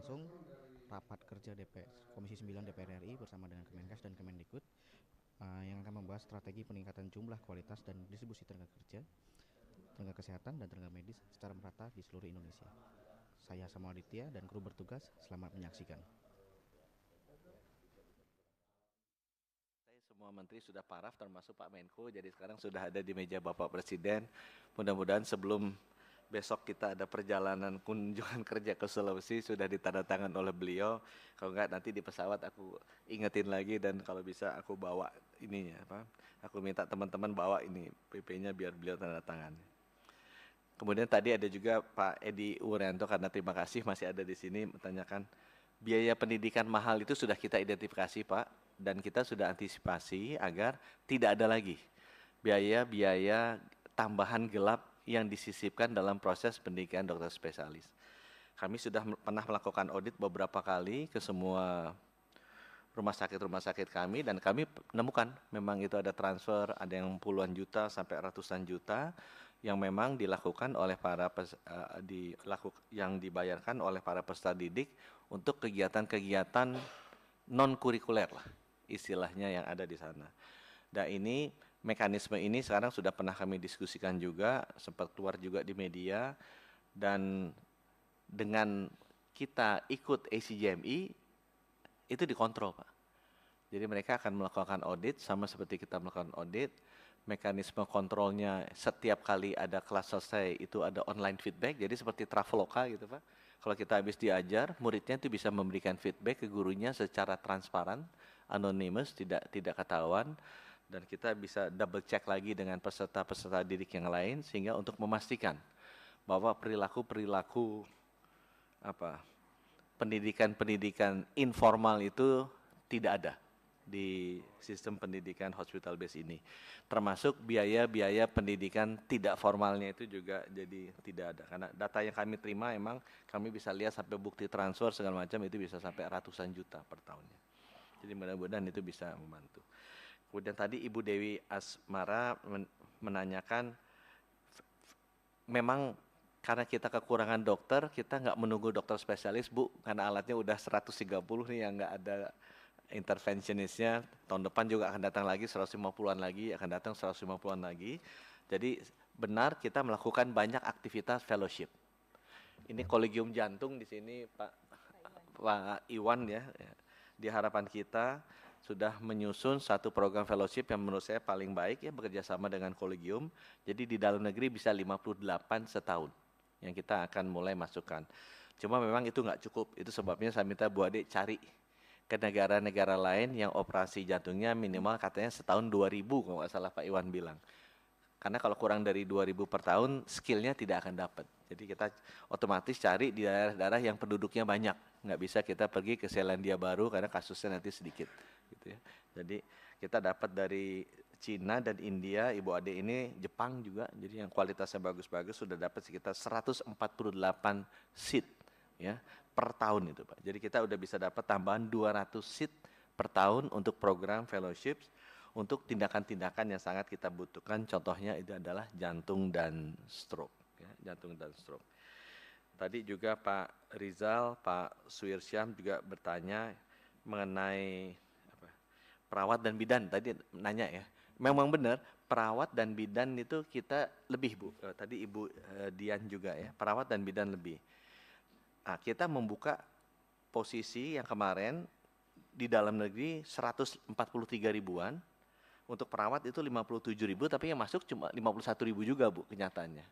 berlangsung rapat kerja Komisi 9 DPR RI bersama dengan Kemenkes dan Kemendikbud yang akan membahas strategi peningkatan jumlah, kualitas, dan distribusi tenaga kerja, tenaga kesehatan, dan tenaga medis secara merata di seluruh Indonesia. Saya Samuel Aditya dan kru bertugas, selamat menyaksikan. Semua menteri sudah paraf termasuk Pak Menko, jadi sekarang sudah ada di meja Bapak Presiden. Mudah-mudahan sebelum besok kita ada perjalanan kunjungan kerja ke Sulawesi sudah ditandatangan oleh beliau. Kalau enggak nanti di pesawat aku ingetin lagi dan kalau bisa aku bawa ininya aku minta teman-teman bawa ini PP-nya biar beliau tanda tangan. Kemudian tadi ada juga Pak Edi Wuryanto, karena terima kasih masih ada di sini, menanyakan biaya pendidikan mahal itu sudah kita identifikasi Pak, dan kita sudah antisipasi agar tidak ada lagi biaya-biaya tambahan gelap yang disisipkan dalam proses pendidikan dokter spesialis. Kami sudah pernah melakukan audit beberapa kali ke semua rumah sakit kami, dan kami menemukan memang itu ada transfer, ada yang puluhan juta sampai ratusan juta yang memang dilakukan oleh yang dibayarkan oleh para peserta didik untuk kegiatan-kegiatan non kurikuler lah istilahnya yang ada di sana. Dan ini mekanisme ini sekarang sudah pernah kami diskusikan juga, sempat keluar juga di media, dan dengan kita ikut ACJMI itu dikontrol Pak. Jadi mereka akan melakukan audit sama seperti kita melakukan audit. Mekanisme kontrolnya setiap kali ada kelas selesai itu ada online feedback. Jadi seperti Traveloka gitu Pak. Kalau kita habis diajar, muridnya itu bisa memberikan feedback ke gurunya secara transparan, anonymous, tidak ketahuan, dan kita bisa double check lagi dengan peserta-peserta didik yang lain sehingga untuk memastikan bahwa perilaku pendidikan informal itu tidak ada di sistem pendidikan hospital base ini, termasuk biaya-biaya pendidikan tidak formalnya itu juga jadi tidak ada, karena data yang kami terima emang kami bisa lihat sampai bukti transfer segala macam itu bisa sampai ratusan juta per tahunnya. Jadi mudah-mudahan itu bisa membantu. Kemudian tadi Ibu Dewi Asmara menanyakan, memang karena kita kekurangan dokter, kita nggak menunggu dokter spesialis Bu, karena alatnya udah 130 nih yang nggak ada interventionistnya. Tahun depan juga akan datang lagi 150-an lagi, akan datang 150-an lagi. Jadi benar kita melakukan banyak aktivitas fellowship. Ini kolegium jantung di sini Pak Iwan ya. Di harapan kita sudah menyusun satu program fellowship yang menurut saya paling baik ya, bekerja sama dengan kolegium. Jadi di dalam negeri bisa 58 setahun yang kita akan mulai masukkan. Cuma memang itu nggak cukup. Itu sebabnya saya minta Bu Ade cari ke negara-negara lain yang operasi jantungnya minimal katanya setahun 2.000 kalau nggak salah Pak Iwan bilang. Karena kalau kurang dari 2.000 per tahun, skillnya tidak akan dapat. Jadi kita otomatis cari di daerah-daerah yang penduduknya banyak. Nggak bisa kita pergi ke Selandia Baru karena kasusnya nanti sedikit. Gitu ya. Jadi kita dapat dari Cina dan India, Ibu Ade ini Jepang juga. Jadi yang kualitasnya bagus-bagus sudah dapat sekitar 148 seat ya per tahun itu Pak. Jadi kita udah bisa dapat tambahan 200 seat per tahun untuk program fellowship untuk tindakan-tindakan yang sangat kita butuhkan. Contohnya itu adalah jantung dan stroke ya, jantung dan stroke. Tadi juga Pak Rizal, Pak Suirsyam juga bertanya mengenai perawat dan bidan. Tadi nanya ya, memang benar perawat dan bidan itu kita lebih Bu. Tadi Ibu Dian juga ya, perawat dan bidan lebih. Nah, kita membuka posisi yang kemarin di dalam negeri 143 ribuan, untuk perawat itu 57 ribu, tapi yang masuk cuma 51 ribu juga Bu kenyataannya.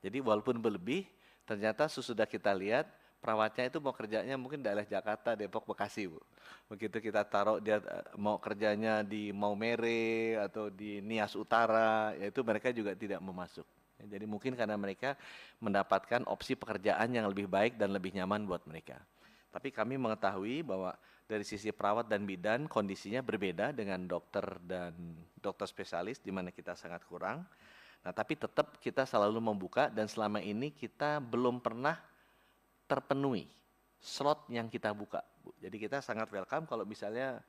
Jadi walaupun berlebih, ternyata sesudah kita lihat perawatnya itu mau kerjanya mungkin daerah Jakarta, Depok, Bekasi Bu. Begitu kita taruh dia mau kerjanya di Maumere atau di Nias Utara, yaitu mereka juga tidak mau masuk. Jadi mungkin karena mereka mendapatkan opsi pekerjaan yang lebih baik dan lebih nyaman buat mereka. Tapi kami mengetahui bahwa dari sisi perawat dan bidan kondisinya berbeda dengan dokter dan dokter spesialis di mana kita sangat kurang. Nah, tapi tetap kita selalu membuka dan selama ini kita belum pernah terpenuhi slot yang kita buka, Bu. Jadi kita sangat welcome kalau misalnya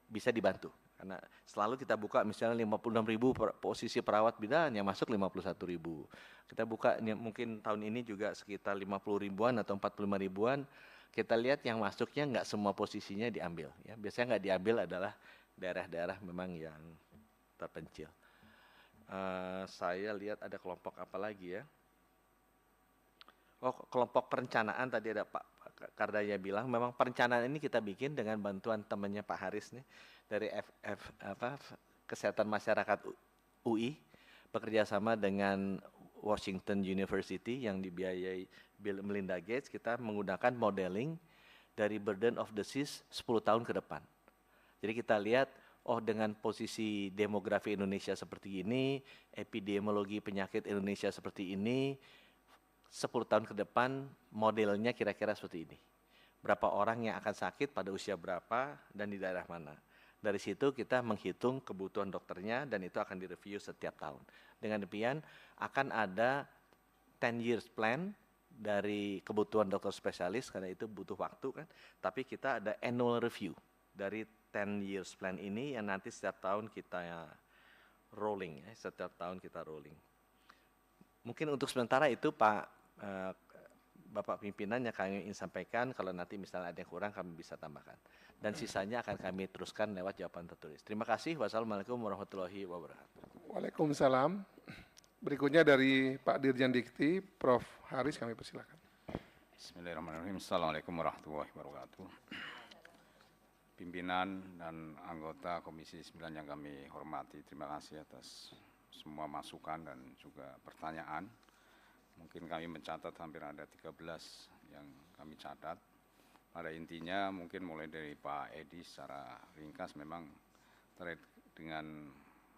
bisa dibantu. Karena selalu kita buka misalnya 56 ribu posisi perawat bidan, yang masuk 51 ribu. Kita buka mungkin tahun ini juga sekitar 50 ribuan atau 45 ribuan. kita lihat yang masuknya nggak semua posisinya diambil. Ya. Biasanya nggak diambil adalah daerah-daerah memang yang terpencil. Saya lihat ada kelompok apa lagi ya. Oh, kelompok perencanaan tadi ada Pak Kardaya bilang, memang perencanaan ini kita bikin dengan bantuan temannya Pak Haris nih dari Kesehatan Masyarakat UI, bekerja sama dengan Washington University yang dibiayai Bill Melinda Gates. Kita menggunakan modeling dari burden of disease 10 tahun ke depan. Jadi kita lihat, oh dengan posisi demografi Indonesia seperti ini, epidemiologi penyakit Indonesia seperti ini, 10 tahun ke depan modelnya kira-kira seperti ini. Berapa orang yang akan sakit pada usia berapa dan di daerah mana. Dari situ kita menghitung kebutuhan dokternya dan itu akan direview setiap tahun. Dengan demikian akan ada 10 years plan dari kebutuhan dokter spesialis karena itu butuh waktu kan. Tapi kita ada annual review dari 10 years plan ini yang nanti setiap tahun kita rolling. Setiap tahun kita rolling. Mungkin untuk sementara itu Pak Bapak pimpinan yang kami ingin sampaikan, kalau nanti misalnya ada yang kurang kami bisa tambahkan. Dan sisanya akan kami teruskan lewat jawaban tertulis. Terima kasih. Wassalamualaikum warahmatullahi wabarakatuh. Waalaikumsalam. Berikutnya dari Pak Dirjen Dikti, Prof. Haris, kami persilakan. Bismillahirrahmanirrahim. Assalamualaikum warahmatullahi wabarakatuh. Pimpinan dan anggota Komisi 9 yang kami hormati, terima kasih atas semua masukan dan juga pertanyaan. Mungkin kami mencatat hampir ada 13 yang kami catat. Pada intinya mungkin mulai dari Pak Edi secara ringkas memang terkait dengan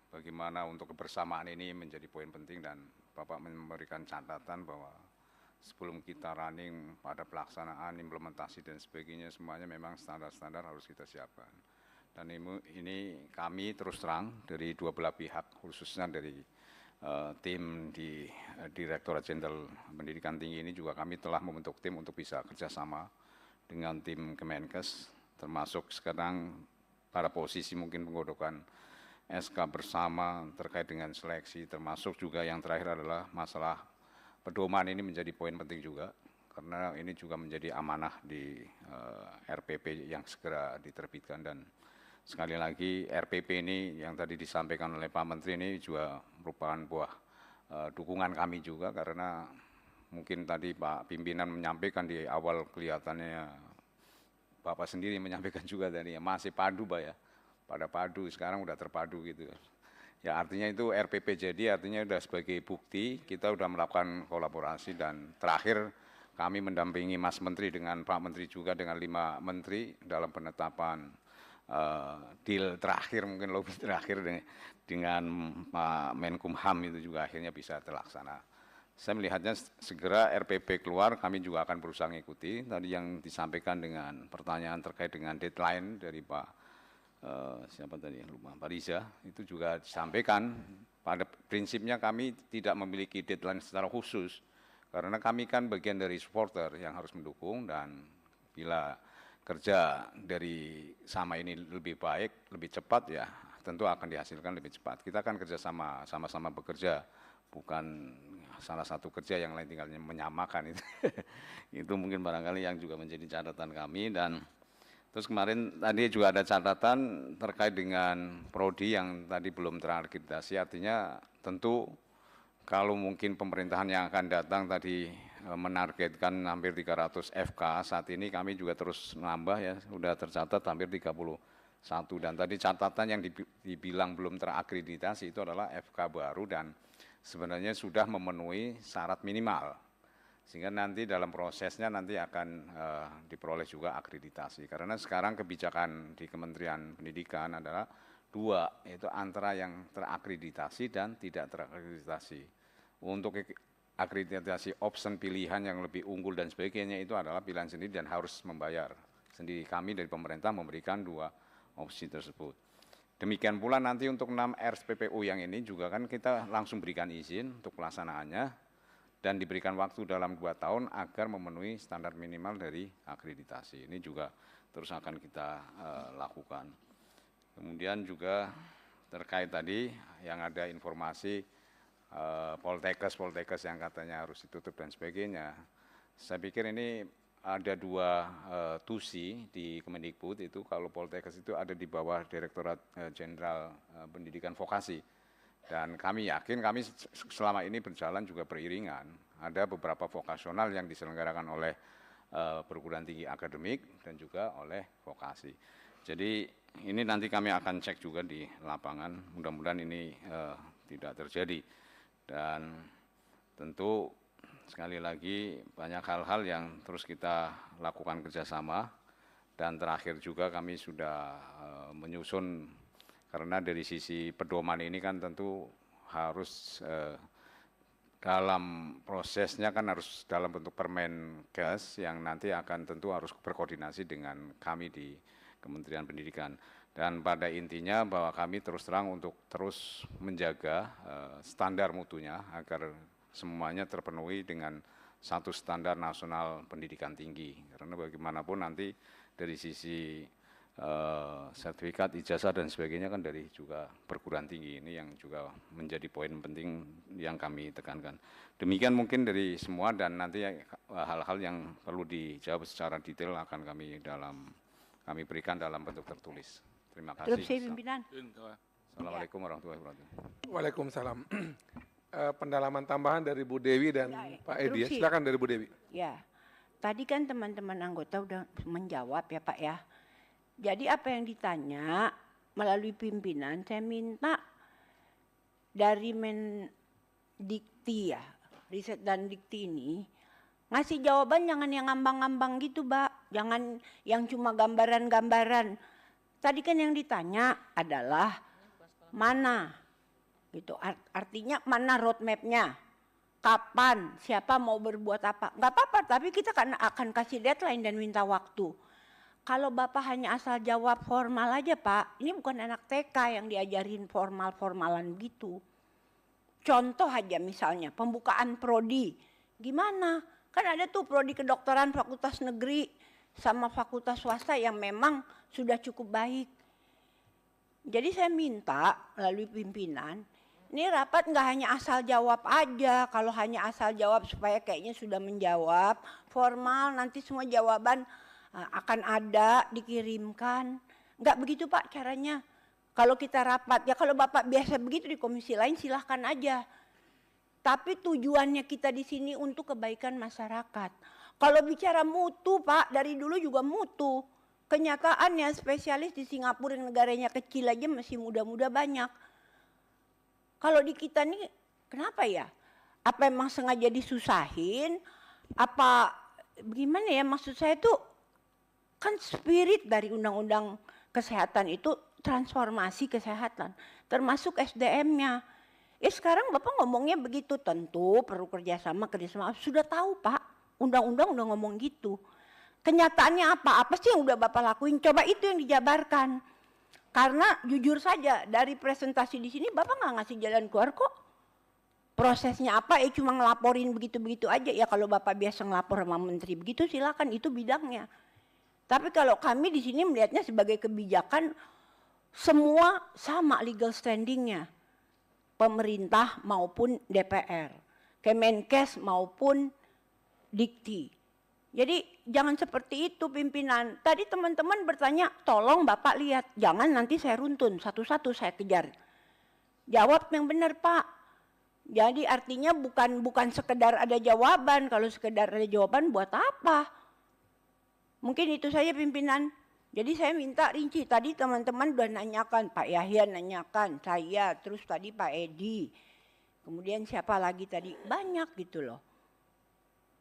bagaimana untuk kebersamaan ini menjadi poin penting dan Bapak memberikan catatan bahwa sebelum kita running pada pelaksanaan, implementasi dan sebagainya semuanya memang standar-standar harus kita siapkan. Dan ini kami terus terang dari dua belah pihak khususnya dari tim di Direktorat Jenderal Pendidikan Tinggi ini juga kami telah membentuk tim untuk bisa kerjasama dengan tim Kemenkes, termasuk sekarang pada posisi mungkin penggodokan SK bersama terkait dengan seleksi, termasuk juga yang terakhir adalah masalah pedoman ini menjadi poin penting juga, karena ini juga menjadi amanah di RPP yang segera diterbitkan. Dan sekali lagi RPP ini yang tadi disampaikan oleh Pak Menteri ini juga merupakan buah dukungan kami juga, karena mungkin tadi Pak Pimpinan menyampaikan di awal kelihatannya Bapak sendiri menyampaikan juga tadi ya, masih padu Pak ya, pada padu sekarang udah terpadu gitu. Ya artinya itu RPP jadi artinya sudah sebagai bukti kita sudah melakukan kolaborasi dan terakhir kami mendampingi Mas Menteri dengan Pak Menteri juga dengan 5 menteri dalam penetapan deal terakhir mungkin lobby terakhir dengan Pak Menkumham itu juga akhirnya bisa terlaksana. Saya melihatnya segera RPP keluar kami juga akan berusaha mengikuti. Tadi yang disampaikan dengan pertanyaan terkait dengan deadline dari Pak siapa tadi lupa Pak Riza itu juga disampaikan pada prinsipnya kami tidak memiliki deadline secara khusus karena kami kan bagian dari supporter yang harus mendukung dan bila kerja dari sama ini lebih baik, lebih cepat ya tentu akan dihasilkan lebih cepat. Kita kan kerja sama-sama bekerja, bukan salah satu kerja yang lain tinggal menyamakan itu. Itu mungkin barangkali yang juga menjadi catatan kami. Dan terus kemarin tadi juga ada catatan terkait dengan prodi yang tadi belum terakreditasi, artinya tentu kalau mungkin pemerintahan yang akan datang tadi menargetkan hampir 300 FK, saat ini kami juga terus menambah ya, sudah tercatat hampir 31. Dan tadi catatan yang dibilang belum terakreditasi itu adalah FK baru dan sebenarnya sudah memenuhi syarat minimal. Sehingga nanti dalam prosesnya nanti akan diperoleh juga akreditasi. Karena sekarang kebijakan di Kementerian Pendidikan adalah dua, yaitu antara yang terakreditasi dan tidak terakreditasi. Untuk akreditasi option pilihan yang lebih unggul dan sebagainya itu adalah pilihan sendiri dan harus membayar sendiri. Kami dari pemerintah memberikan dua opsi tersebut. Demikian pula nanti untuk 6 RSPPU yang ini juga kan kita langsung berikan izin untuk pelaksanaannya dan diberikan waktu dalam 2 tahun agar memenuhi standar minimal dari akreditasi. Ini juga terus akan kita lakukan. Kemudian juga terkait tadi yang ada informasi Poltekkes yang katanya harus ditutup dan sebagainya. Saya pikir ini ada 2 TUSI di Kemendikbud itu, kalau Poltekkes itu ada di bawah Direktorat Jenderal Pendidikan Vokasi. Dan kami yakin kami selama ini berjalan juga beriringan. Ada beberapa vokasional yang diselenggarakan oleh perguruan tinggi akademik dan juga oleh vokasi. Jadi ini nanti kami akan cek juga di lapangan, mudah-mudahan ini tidak terjadi. Dan tentu sekali lagi banyak hal-hal yang terus kita lakukan kerjasama, dan terakhir juga kami sudah menyusun, karena dari sisi pedoman ini kan tentu harus dalam prosesnya kan harus dalam bentuk Permenkes yang nanti akan tentu harus berkoordinasi dengan kami di Kementerian Pendidikan. Dan pada intinya bahwa kami terus terang untuk terus menjaga standar mutunya agar semuanya terpenuhi dengan satu standar nasional pendidikan tinggi. Karena bagaimanapun nanti dari sisi sertifikat, ijazah dan sebagainya kan dari juga perguruan tinggi, ini yang juga menjadi poin penting yang kami tekankan. Demikian mungkin dari semua, dan nanti hal-hal yang perlu dijawab secara detail akan kami berikan dalam bentuk tertulis. Terima kasih. Terima pimpinan. Assalamualaikum warahmatullahi wabarakatuh. Waalaikumsalam. Pendalaman tambahan dari Bu Dewi dan Pak Edi. Silakan dari Bu Dewi. Ya, tadi kan teman-teman anggota udah menjawab ya Pak ya. Jadi apa yang ditanya melalui pimpinan, saya minta dari Mendikti ya, Riset dan Dikti ini, ngasih jawaban jangan yang ngambang-ngambang gitu Mbak. Jangan yang cuma gambaran-gambaran. Tadi kan yang ditanya adalah mana gitu, artinya mana roadmap-nya, kapan, siapa mau berbuat apa. Nggak apa-apa, tapi kita akan kasih deadline dan minta waktu. Kalau Bapak hanya asal jawab formal aja Pak, ini bukan anak TK yang diajarin formal-formalan gitu. Contoh aja misalnya pembukaan prodi, gimana? Kan ada tuh prodi kedokteran fakultas negeri sama fakultas swasta yang memang sudah cukup baik. Jadi saya minta melalui pimpinan, ini rapat nggak hanya asal jawab aja. Kalau hanya asal jawab supaya kayaknya sudah menjawab, formal nanti semua jawaban akan ada dikirimkan. Nggak begitu Pak caranya. Kalau kita rapat, ya kalau Bapak biasa begitu di komisi lain silahkan aja. Tapi tujuannya kita di sini untuk kebaikan masyarakat. Kalau bicara mutu Pak, dari dulu juga mutu. Kenyataannya spesialis di Singapura yang negaranya kecil aja masih muda-muda banyak. Kalau di kita nih kenapa ya? Apa emang sengaja disusahin? Apa gimana ya, maksud saya tuh kan spirit dari undang-undang kesehatan itu transformasi kesehatan, termasuk SDM-nya. Sekarang Bapak ngomongnya begitu, tentu perlu kerjasama. Sudah tahu Pak, undang-undang udah ngomong gitu. Kenyataannya apa? Apa sih yang udah Bapak lakuin? Coba itu yang dijabarkan. Karena jujur saja dari presentasi di sini Bapak nggak ngasih jalan keluar kok. Prosesnya apa? Cuma ngelaporin begitu-begitu aja. Ya kalau Bapak biasa ngelapor sama menteri begitu silakan, itu bidangnya. Tapi kalau kami di sini melihatnya sebagai kebijakan semua sama legal standingnya. Pemerintah maupun DPR, Kemenkes maupun Dikti. Jadi jangan seperti itu pimpinan. Tadi teman-teman bertanya, tolong Bapak lihat, jangan nanti saya runtun, satu-satu saya kejar. Jawab yang benar Pak. Jadi artinya bukan sekedar ada jawaban, kalau sekedar ada jawaban buat apa? Mungkin itu saja pimpinan. Jadi saya minta rinci, tadi teman-teman udah nanyakan, Pak Yahya nanyakan, saya, terus tadi Pak Edi. Kemudian siapa lagi tadi, banyak gitu loh.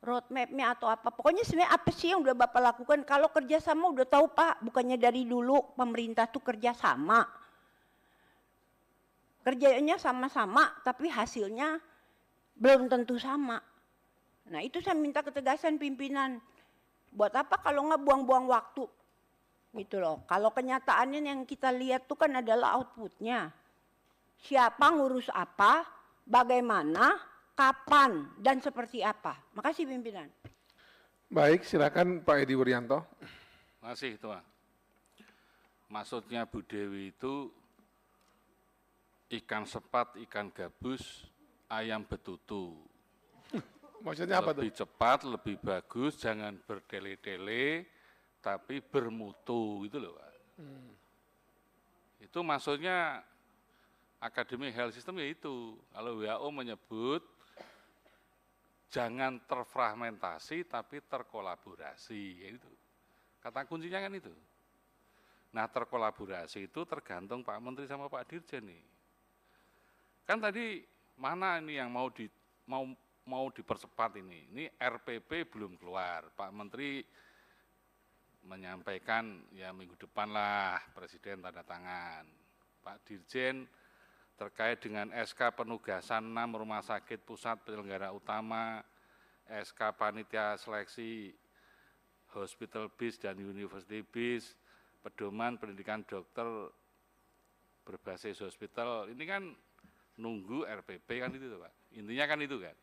Roadmap-nya atau apa, pokoknya sebenarnya apa sih yang udah Bapak lakukan? Kalau kerjasama udah tahu Pak, bukannya dari dulu pemerintah tuh kerjasama. Kerjanya sama-sama tapi hasilnya belum tentu sama. Nah itu saya minta ketegasan pimpinan. Buat apa kalau nggak buang-buang waktu? Gitu loh. Kalau kenyataannya yang kita lihat tuh kan adalah outputnya. Siapa ngurus apa, bagaimana, kapan, dan seperti apa. Makasih pimpinan. Baik, silakan Pak Edi Wuryanto. Makasih Tuan. Maksudnya Bu Dewi itu ikan sepat, ikan gabus, ayam betutu. Maksudnya apa tuh? Lebih cepat, lebih bagus, jangan berdele-dele, tapi bermutu gitu loh Pak. Itu maksudnya Akademi Health System ya itu. Kalau WHO menyebut jangan terfragmentasi tapi terkolaborasi, ya itu. Kata kuncinya kan itu. Nah, terkolaborasi itu tergantung Pak Menteri sama Pak Dirjen nih. Kan tadi mana ini yang mau dipercepat ini? Ini RPP belum keluar. Pak Menteri menyampaikan ya minggu depan lah Presiden tanda tangan. Pak Dirjen terkait dengan SK penugasan 6 rumah sakit pusat penyelenggara utama, SK panitia seleksi hospital bis dan university bis, pedoman pendidikan dokter berbasis hospital, ini kan nunggu RPP kan itu Pak. Intinya kan itu kan.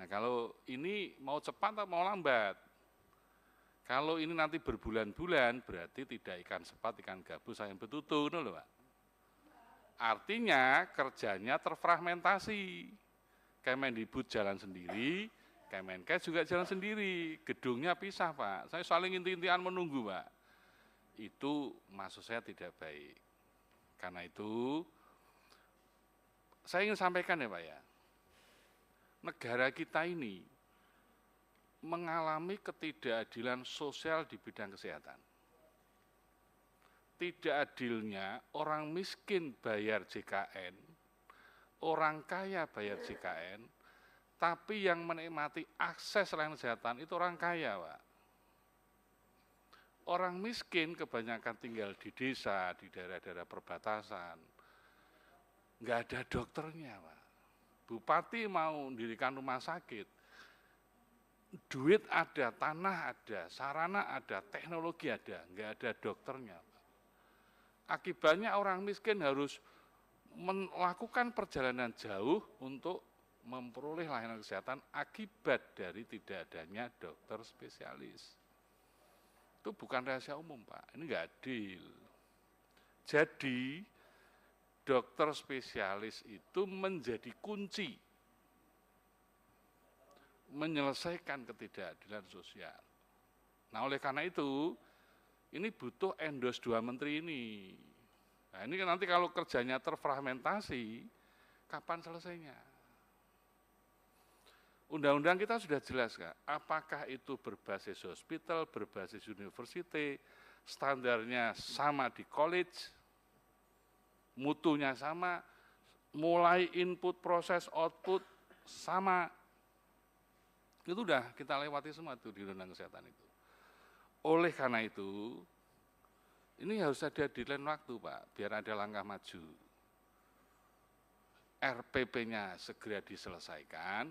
Nah kalau ini mau cepat atau mau lambat? Kalau ini nanti berbulan-bulan berarti tidak ikan sepat, ikan gabus, ayam betutu, loh Pak. Artinya kerjanya terfragmentasi. Kemendikbud jalan sendiri, Kemenkes juga jalan sendiri, gedungnya pisah Pak. Saya saling inti-intian menunggu Pak. Itu maksud saya tidak baik. Karena itu saya ingin sampaikan ya Pak ya, negara kita ini mengalami ketidakadilan sosial di bidang kesehatan. Tidak adilnya orang miskin bayar JKN, orang kaya bayar JKN, tapi yang menikmati akses layanan kesehatan itu orang kaya, Pak. Orang miskin kebanyakan tinggal di desa, di daerah-daerah perbatasan. Nggak ada dokternya, Pak. Bupati mau mendirikan rumah sakit, duit ada, tanah ada, sarana ada, teknologi ada, nggak ada dokternya. Akibatnya orang miskin harus melakukan perjalanan jauh untuk memperoleh layanan kesehatan akibat dari tidak adanya dokter spesialis. Itu bukan rahasia umum Pak, ini nggak adil. Jadi dokter spesialis itu menjadi kunci menyelesaikan ketidakadilan sosial. Nah oleh karena itu, ini butuh endos 2 menteri ini. Nah ini kan nanti kalau kerjanya terfragmentasi, kapan selesainya? Undang-undang kita sudah jelas Kak, apakah itu berbasis hospital, berbasis university, standarnya sama di college, mutunya sama, mulai input, proses, output, sama. Itu udah kita lewati semua tuh di undang-undang kesehatan itu. Oleh karena itu, ini harus ada deadline waktu Pak, biar ada langkah maju. RPP-nya segera diselesaikan,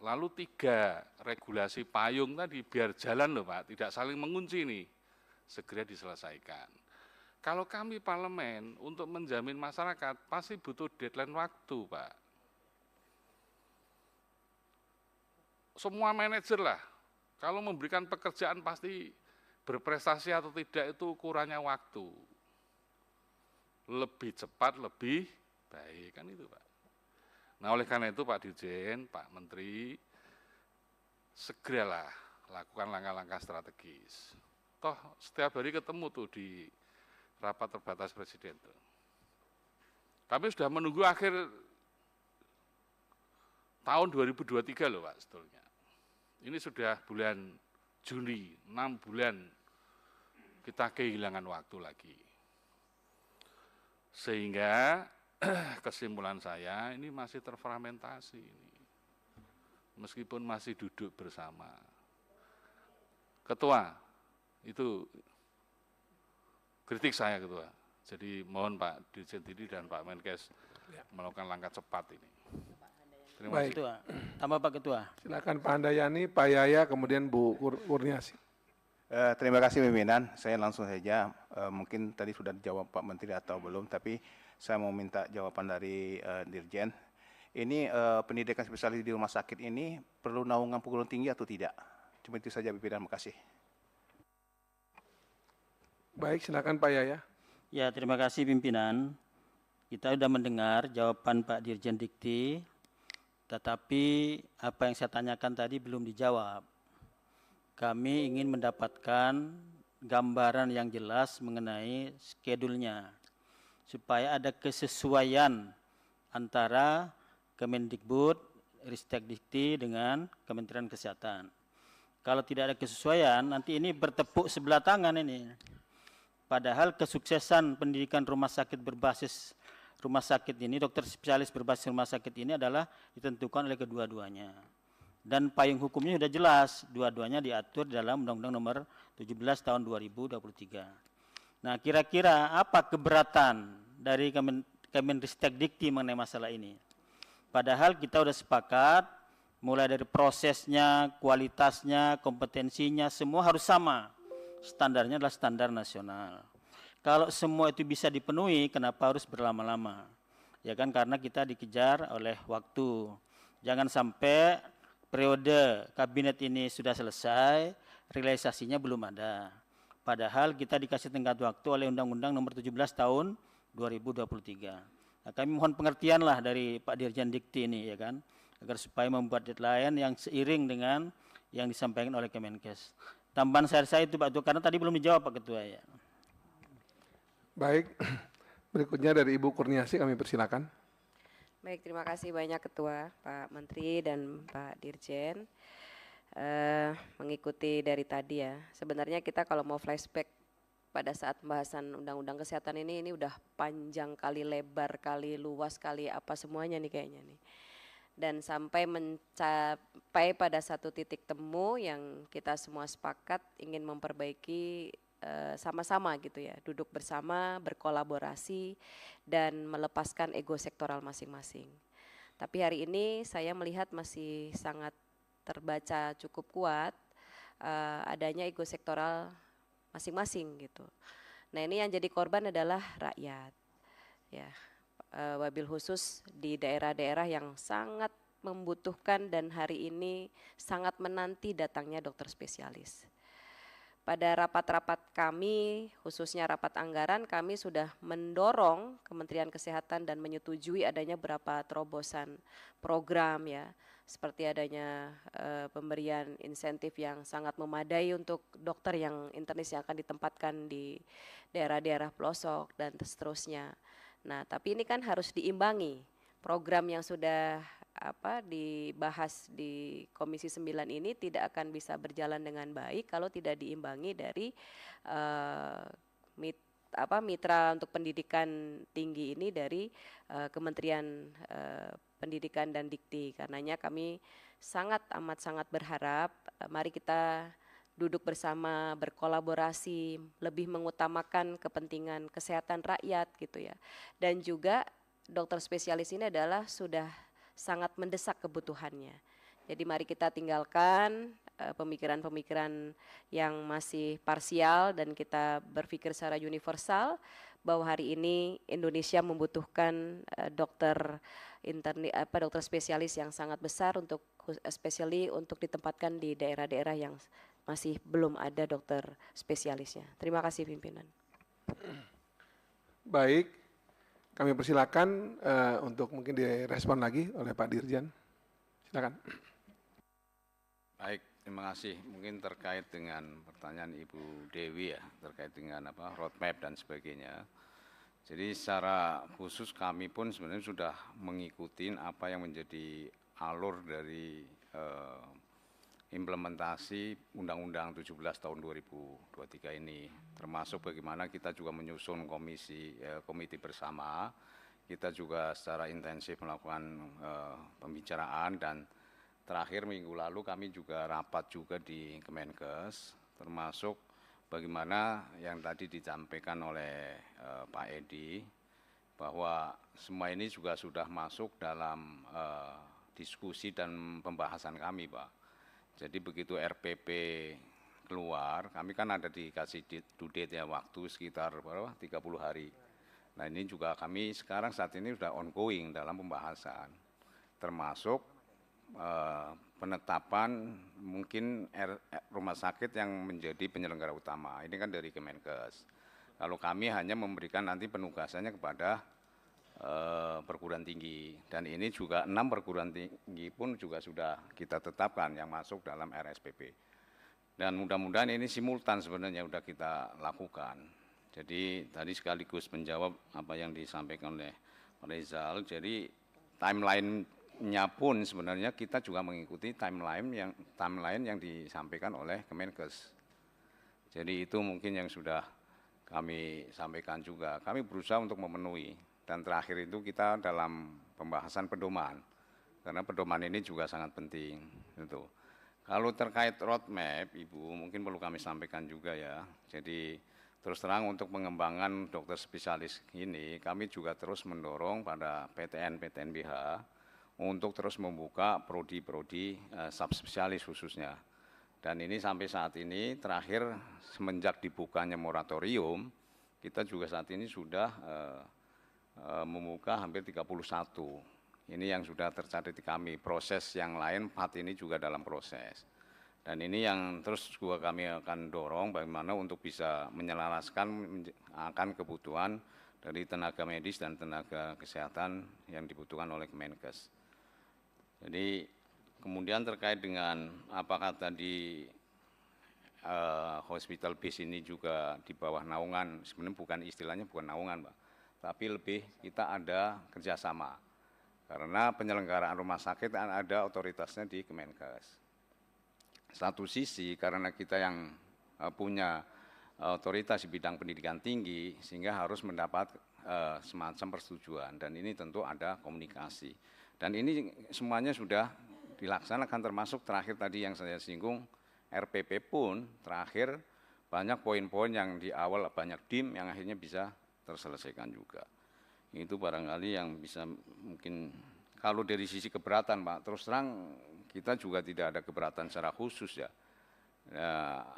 lalu 3 regulasi payung tadi biar jalan loh Pak, tidak saling mengunci nih, segera diselesaikan. Kalau kami parlemen untuk menjamin masyarakat pasti butuh deadline waktu Pak. Semua manajer lah, kalau memberikan pekerjaan pasti berprestasi atau tidak itu ukurannya waktu. Lebih cepat, lebih baik, kan itu Pak. Nah oleh karena itu Pak Dirjen, Pak Menteri, segeralah lakukan langkah-langkah strategis. Toh setiap hari ketemu tuh di rapat terbatas Presiden tuh. Kami sudah menunggu akhir tahun 2023 loh Pak sebetulnya. Ini sudah bulan Juni, 6 bulan kita kehilangan waktu lagi. Sehingga kesimpulan saya ini masih terfragmentasi ini. Meskipun masih duduk bersama. Ketua, itu kritik saya Ketua. Jadi mohon Pak Dirjen Didi dan Pak Menkes melakukan langkah cepat ini. Terima kasih. Ketua. Tambah Pak Ketua. Silakan Pak Handayani, Pak Yaya, kemudian Bu Kurniasi. Terima kasih pimpinan. Saya langsung saja, mungkin tadi sudah dijawab Pak Menteri atau belum, tapi saya mau minta jawaban dari Dirjen. Ini pendidikan spesialis di rumah sakit ini perlu naungan perguruan tinggi atau tidak? Cuma itu saja pimpinan, makasih. Baik, silakan Pak Yaya. Ya, terima kasih pimpinan. Kita sudah mendengar jawaban Pak Dirjen Dikti. tetapi apa yang saya tanyakan tadi belum dijawab. Kami ingin mendapatkan gambaran yang jelas mengenai skedulnya, supaya ada kesesuaian antara Kemendikbud, Ristekdikti dengan Kementerian Kesehatan. Kalau tidak ada kesesuaian, nanti ini bertepuk sebelah tangan ini. Padahal kesuksesan pendidikan rumah sakit berbasis rumah sakit ini, dokter spesialis berbasis rumah sakit ini adalah ditentukan oleh kedua-duanya. Dan payung hukumnya sudah jelas, dua-duanya diatur dalam Undang-Undang Nomor 17 Tahun 2023. Nah, kira-kira apa keberatan dari Kemendikti mengenai masalah ini? Padahal kita sudah sepakat, mulai dari prosesnya, kualitasnya, kompetensinya, semua harus sama. Standarnya adalah standar nasional. Kalau semua itu bisa dipenuhi, kenapa harus berlama-lama? Ya kan, karena kita dikejar oleh waktu. Jangan sampai periode kabinet ini sudah selesai, realisasinya belum ada. Padahal kita dikasih tenggat waktu oleh Undang-Undang Nomor 17 Tahun 2023. Nah, kami mohon pengertianlah dari Pak Dirjen Dikti ini, ya kan, agar supaya membuat deadline yang seiring dengan yang disampaikan oleh Kemenkes. Tambahan saya itu Pak Ketua, karena tadi belum dijawab Pak Ketua ya. Baik, berikutnya dari Ibu Kurniasi kami persilakan. Baik, terima kasih banyak Ketua, Pak Menteri dan Pak Dirjen. Mengikuti dari tadi ya, sebenarnya kita kalau mau flashback pada saat pembahasan Undang-Undang Kesehatan ini udah panjang kali, lebar kali, luas kali, apa semuanya nih kayaknya nih. Dan sampai mencapai pada satu titik temu yang kita semua sepakat ingin memperbaiki sama-sama gitu ya, duduk bersama, berkolaborasi, dan melepaskan ego sektoral masing-masing. Tapi hari ini saya melihat masih sangat terbaca cukup kuat adanya ego sektoral masing-masing gitu. Nah, ini yang jadi korban adalah rakyat, ya, wabil khusus di daerah-daerah yang sangat membutuhkan dan hari ini sangat menanti datangnya dokter spesialis. Pada rapat-rapat kami, khususnya rapat anggaran, kami sudah mendorong Kementerian Kesehatan dan menyetujui adanya beberapa terobosan program ya, seperti adanya pemberian insentif yang sangat memadai untuk dokter yang internis yang akan ditempatkan di daerah-daerah pelosok dan seterusnya. Nah, tapi ini kan harus diimbangi. Program yang sudah dibahas di Komisi 9 ini tidak akan bisa berjalan dengan baik kalau tidak diimbangi dari mitra untuk pendidikan tinggi ini dari Kementerian Pendidikan dan Dikti. Karenanya kami amat sangat berharap mari kita duduk bersama, berkolaborasi, lebih mengutamakan kepentingan kesehatan rakyat gitu ya. Dan juga dokter spesialis ini adalah sudah sangat mendesak kebutuhannya. Jadi mari kita tinggalkan pemikiran-pemikiran yang masih parsial dan kita berpikir secara universal bahwa hari ini Indonesia membutuhkan dokter spesialis yang sangat besar untuk especially untuk ditempatkan di daerah-daerah yang masih belum ada dokter spesialisnya. Terima kasih pimpinan. Baik, kami persilakan untuk mungkin direspon lagi oleh Pak Dirjen. Silakan. Baik, terima kasih. Mungkin terkait dengan pertanyaan Ibu Dewi ya, terkait dengan roadmap dan sebagainya. Jadi secara khusus kami pun sebenarnya sudah mengikuti apa yang menjadi alur dari implementasi Undang-Undang 17 tahun 2023 ini, termasuk bagaimana kita juga menyusun komite bersama, kita juga secara intensif melakukan pembicaraan dan terakhir minggu lalu kami juga rapat juga di Kemenkes, termasuk bagaimana yang tadi disampaikan oleh Pak Edi, bahwa semua ini juga sudah masuk dalam diskusi dan pembahasan kami Pak. Jadi begitu RPP keluar, kami kan ada dikasih due date ya, waktu sekitar 30 hari. Nah ini juga kami sekarang saat ini sudah ongoing dalam pembahasan, termasuk penetapan mungkin rumah sakit yang menjadi penyelenggara utama. Ini kan dari Kemenkes. Kalau kami hanya memberikan nanti penugasannya kepada perguruan tinggi, dan ini juga 6 perguruan tinggi pun juga sudah kita tetapkan yang masuk dalam RSPP. Dan mudah-mudahan ini simultan sebenarnya sudah kita lakukan. Jadi tadi sekaligus menjawab apa yang disampaikan oleh Rizal, jadi timeline-nya pun sebenarnya kita juga mengikuti timeline yang disampaikan oleh Kemenkes. Jadi itu mungkin yang sudah kami sampaikan juga. Kami berusaha untuk memenuhi. Dan terakhir itu kita dalam pembahasan pedoman, karena pedoman ini juga sangat penting. Gitu. Kalau terkait roadmap, Ibu, mungkin perlu kami sampaikan juga ya. Jadi terus terang untuk pengembangan dokter spesialis ini, kami juga terus mendorong pada PTN-PTNBH untuk terus membuka prodi-prodi subspesialis khususnya. Dan ini sampai saat ini terakhir semenjak dibukanya moratorium, kita juga saat ini sudah membuka hampir 31. Ini yang sudah tercatat di kami. Proses yang lain 4 ini juga dalam proses. Dan ini yang terus juga kami akan dorong bagaimana untuk bisa menyelaraskan akan kebutuhan dari tenaga medis dan tenaga kesehatan yang dibutuhkan oleh Kemenkes. Jadi kemudian terkait dengan apakah tadi hospital base ini juga di bawah naungan, sebenarnya bukan istilahnya bukan naungan, Pak, tapi lebih kita ada kerjasama. Karena penyelenggaraan rumah sakit ada otoritasnya di Kemenkes. Satu sisi karena kita yang punya otoritas di bidang pendidikan tinggi, sehingga harus mendapat semacam persetujuan, dan ini tentu ada komunikasi. Dan ini semuanya sudah dilaksanakan, termasuk terakhir tadi yang saya singgung, RPP pun terakhir banyak poin-poin yang di awal banyak dim yang akhirnya bisa terselesaikan juga. Itu barangkali yang bisa mungkin, kalau dari sisi keberatan Pak, terus terang kita juga tidak ada keberatan secara khusus ya.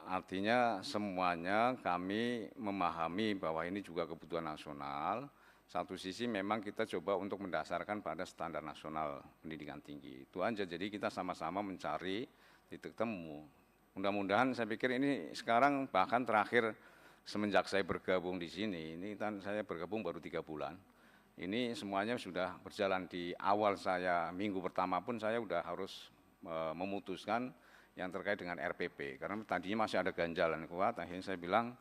Artinya semuanya kami memahami bahwa ini juga kebutuhan nasional. Satu sisi memang kita coba untuk mendasarkan pada standar nasional pendidikan tinggi. Itu aja, jadi kita sama-sama mencari titik temu. Mudah-mudahan saya pikir ini sekarang bahkan terakhir semenjak saya bergabung di sini, ini kan saya bergabung baru 3 bulan. Ini semuanya sudah berjalan. Di awal saya, minggu pertama pun saya sudah harus memutuskan yang terkait dengan RPP. Karena tadinya masih ada ganjalan kuat, akhirnya saya bilang,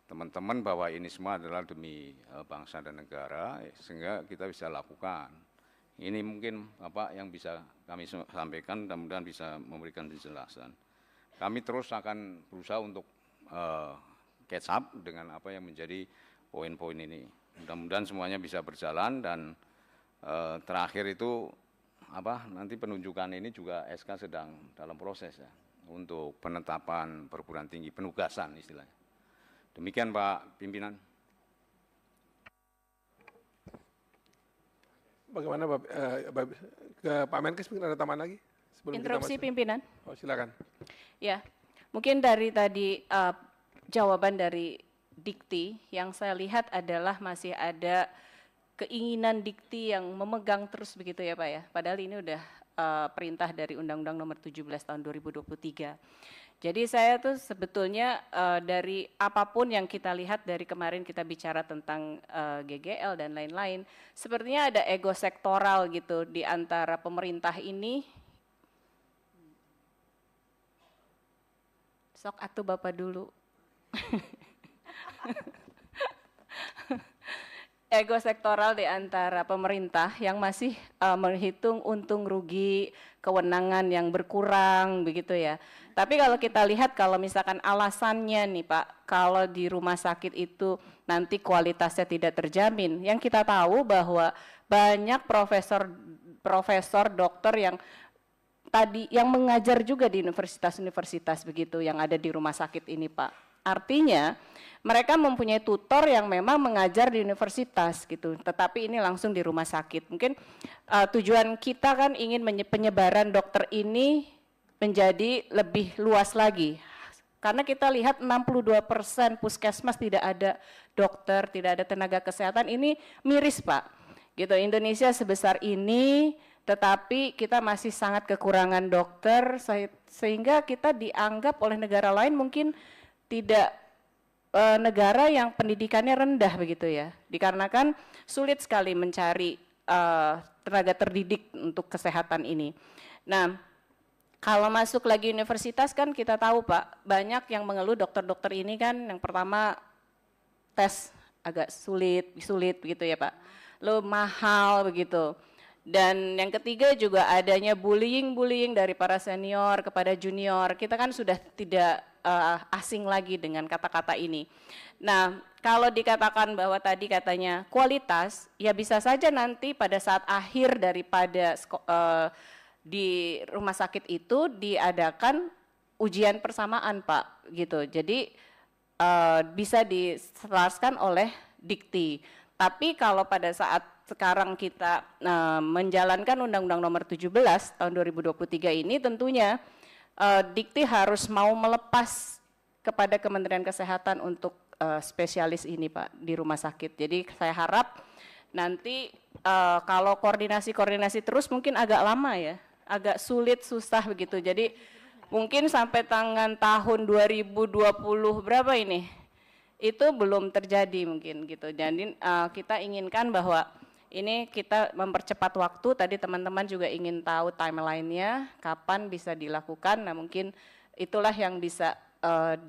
teman-teman bahwa ini semua adalah demi bangsa dan negara, sehingga kita bisa lakukan. Ini mungkin apa yang bisa kami sampaikan, mudah-mudahan bisa memberikan penjelasan. Kami terus akan berusaha untuk catch up dengan apa yang menjadi poin-poin ini. Mudah-mudahan semuanya bisa berjalan, dan terakhir itu nanti penunjukan ini juga SK sedang dalam proses ya, untuk penetapan perguruan tinggi, penugasan istilahnya. Demikian Pak Pimpinan. Bagaimana ke Pak Menkes, mungkin ada tambahan lagi? Interupsi pimpinan. Oh, silakan. Ya, mungkin dari tadi jawaban dari Dikti yang saya lihat adalah masih ada keinginan Dikti yang memegang terus begitu ya Pak ya. Padahal ini udah perintah dari Undang-Undang Nomor 17 Tahun 2023. Jadi saya tuh sebetulnya dari apapun yang kita lihat dari kemarin kita bicara tentang GGL dan lain-lain, sepertinya ada ego sektoral gitu di antara pemerintah ini. Sok atuh Bapak dulu. Ego sektoral di antara pemerintah yang masih menghitung untung rugi, kewenangan yang berkurang begitu ya. Tapi kalau kita lihat, kalau misalkan alasannya nih Pak, kalau di rumah sakit itu nanti kualitasnya tidak terjamin, yang kita tahu bahwa banyak profesor dokter yang tadi yang mengajar juga di universitas-universitas begitu yang ada di rumah sakit ini Pak. Artinya mereka mempunyai tutor yang memang mengajar di universitas gitu, tetapi ini langsung di rumah sakit. Mungkin tujuan kita kan ingin penyebaran dokter ini menjadi lebih luas lagi. Karena kita lihat 62% puskesmas tidak ada dokter, tidak ada tenaga kesehatan, ini miris Pak. Gitu, Indonesia sebesar ini, tetapi kita masih sangat kekurangan dokter, sehingga kita dianggap oleh negara lain mungkin tidak negara yang pendidikannya rendah begitu ya, dikarenakan sulit sekali mencari tenaga terdidik untuk kesehatan ini. Nah, kalau masuk lagi universitas kan kita tahu Pak, banyak yang mengeluh dokter-dokter ini kan yang pertama tes agak sulit begitu ya Pak, lalu mahal begitu. Dan yang ketiga juga adanya bullying dari para senior kepada junior. Kita kan sudah tidak asing lagi dengan kata-kata ini. Nah, kalau dikatakan bahwa tadi katanya kualitas, ya bisa saja nanti pada saat akhir daripada di rumah sakit itu diadakan ujian persamaan Pak, gitu. Jadi bisa diselaraskan oleh dikti. Tapi kalau pada saat sekarang kita menjalankan Undang-Undang Nomor 17 tahun 2023 ini, tentunya dikti harus mau melepas kepada Kementerian Kesehatan untuk spesialis ini Pak di rumah sakit. Jadi saya harap nanti kalau koordinasi terus mungkin agak lama ya, agak sulit, susah begitu. Jadi mungkin sampai tahun 2020 berapa ini, itu belum terjadi mungkin gitu. Jadi kita inginkan bahwa ini kita mempercepat waktu, tadi teman-teman juga ingin tahu timeline-nya, kapan bisa dilakukan. Nah mungkin itulah yang bisa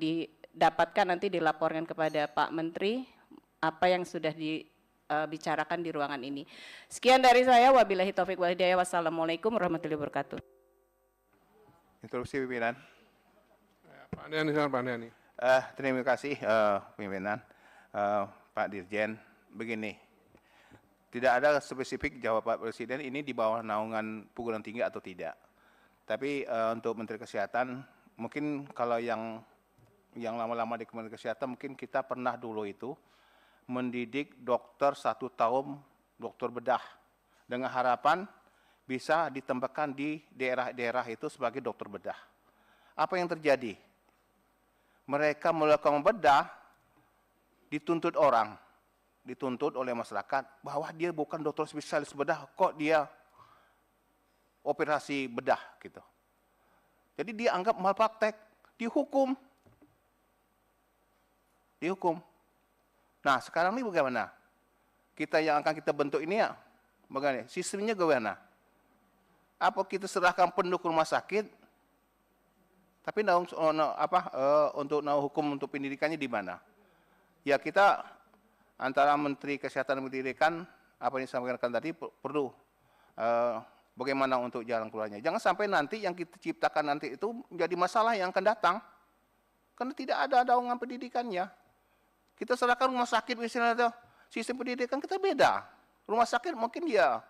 didapatkan nanti dilaporkan kepada Pak Menteri, apa yang sudah dibicarakan di ruangan ini. Sekian dari saya, wabillahi taufiq wal hidayah, wassalamualaikum warahmatullahi wabarakatuh. Interupsi pimpinan. Pak Andriani, silakan Pak Andriani. Terima kasih pimpinan, Pak Dirjen. Begini, tidak ada spesifik jawab Pak Presiden ini di bawah naungan perguruan tinggi atau tidak. Tapi untuk Menteri Kesehatan, mungkin kalau yang lama-lama di Kementerian Kesehatan, mungkin kita pernah dulu itu mendidik dokter 1 tahun, dokter bedah, dengan harapan bisa ditempatkan di daerah-daerah itu sebagai dokter bedah. Apa yang terjadi? Mereka melakukan bedah, dituntut orang, dituntut oleh masyarakat bahwa dia bukan dokter spesialis bedah, kok dia operasi bedah gitu. Jadi dia anggap malpraktek, dihukum. Nah sekarang ini bagaimana? Kita yang akan kita bentuk ini ya, bagaimana? Sistemnya bagaimana? Apa kita serahkan penuh ke rumah sakit? Tapi untuk hukum untuk pendidikannya di mana? Ya kita antara Menteri Kesehatan dan Pendidikan, apa yang disampaikan tadi perlu bagaimana untuk jalan keluarnya. Jangan sampai nanti yang kita ciptakan nanti itu menjadi masalah yang akan datang. Karena tidak ada naungan pendidikannya. Kita serahkan rumah sakit misalnya, sistem pendidikan kita beda. Rumah sakit mungkin dia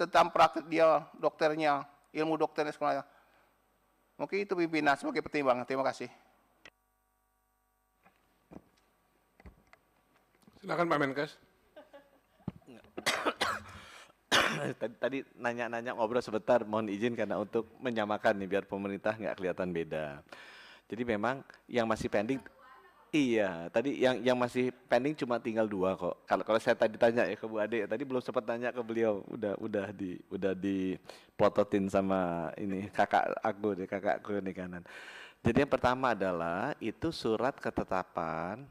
tentang praktik dia, dokternya, ilmu dokternya sekolahnya. Mungkin itu pimpinan sebagai pertimbangan. Terima kasih. Silakan Pak Menkes. Tadi nanya-nanya ngobrol sebentar, mohon izin karena untuk menyamakan nih biar pemerintah nggak kelihatan beda. Jadi memang yang masih pending, iya tadi yang masih pending cuma tinggal 2 kok. Kalau saya tadi tanya ya ke Bu Ade, tadi belum sempat tanya ke beliau, udah diplototin sama ini kakakku nih kanan. Jadi yang pertama adalah itu surat ketetapan,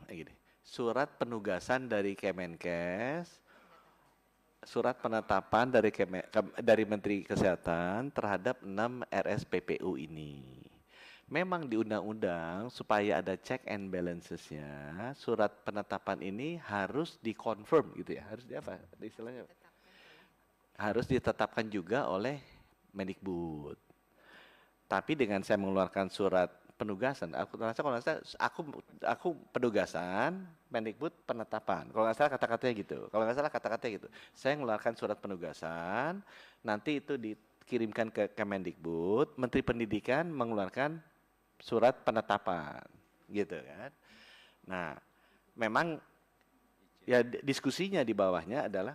surat penugasan dari Kemenkes, surat penetapan dari Menteri Kesehatan terhadap 6 RSPPU ini. Memang di undang-undang supaya ada check and balancesnya, surat penetapan ini harus dikonfirm gitu ya, harus apa istilahnya? Harus ditetapkan juga oleh Mendikbud. Tapi dengan saya mengeluarkan surat penugasan, aku penugasan, Mendikbud penetapan. Kalau nggak salah kata-katanya gitu. Saya mengeluarkan surat penugasan, nanti itu dikirimkan ke Kemendikbud, Menteri Pendidikan mengeluarkan surat penetapan, gitu kan. Nah, memang ya diskusinya di bawahnya adalah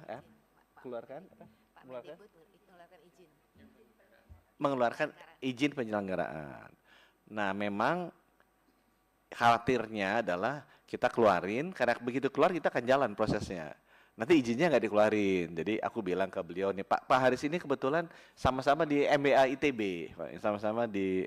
mengeluarkan izin penyelenggaraan. Nah, memang khawatirnya adalah kita keluarin, karena begitu keluar kita akan jalan prosesnya. nanti izinnya nggak dikeluarin. Jadi aku bilang ke beliau nih, Pak Haris ini kebetulan sama-sama di MBA ITB, Pak, sama-sama di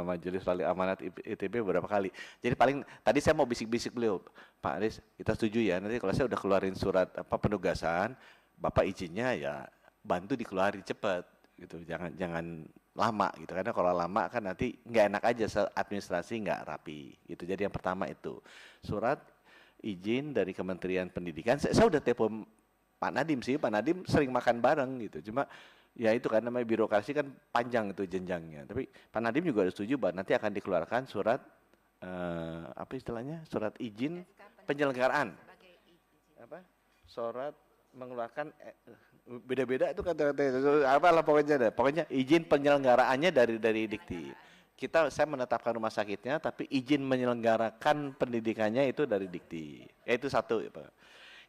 Majelis Wali Amanat ITB beberapa kali. Jadi paling tadi saya mau bisik-bisik beliau, Pak Haris kita setuju ya, nanti kalau saya udah keluarin surat penugasan, Bapak izinnya ya bantu dikeluarin cepat gitu, jangan lama gitu, karena kalau lama kan nanti nggak enak aja, administrasi nggak rapi gitu. Jadi yang pertama itu surat izin dari Kementerian Pendidikan. Saya udah telepon Pak Nadiem sih, Pak Nadiem sering makan bareng gitu. Cuma ya itu kan namanya birokrasi kan panjang itu jenjangnya. Tapi Pak Nadiem juga udah setuju bahwa nanti akan dikeluarkan surat apa istilahnya? Surat izin penyelenggaraan. Apa? Surat mengeluarkan beda-beda itu kata-kata apa lah pokoknya ada. Pokoknya izin penyelenggaraannya dari Dikti. Saya menetapkan rumah sakitnya, tapi izin menyelenggarakan pendidikannya itu dari Dikti. Ya itu satu, ya, Pak.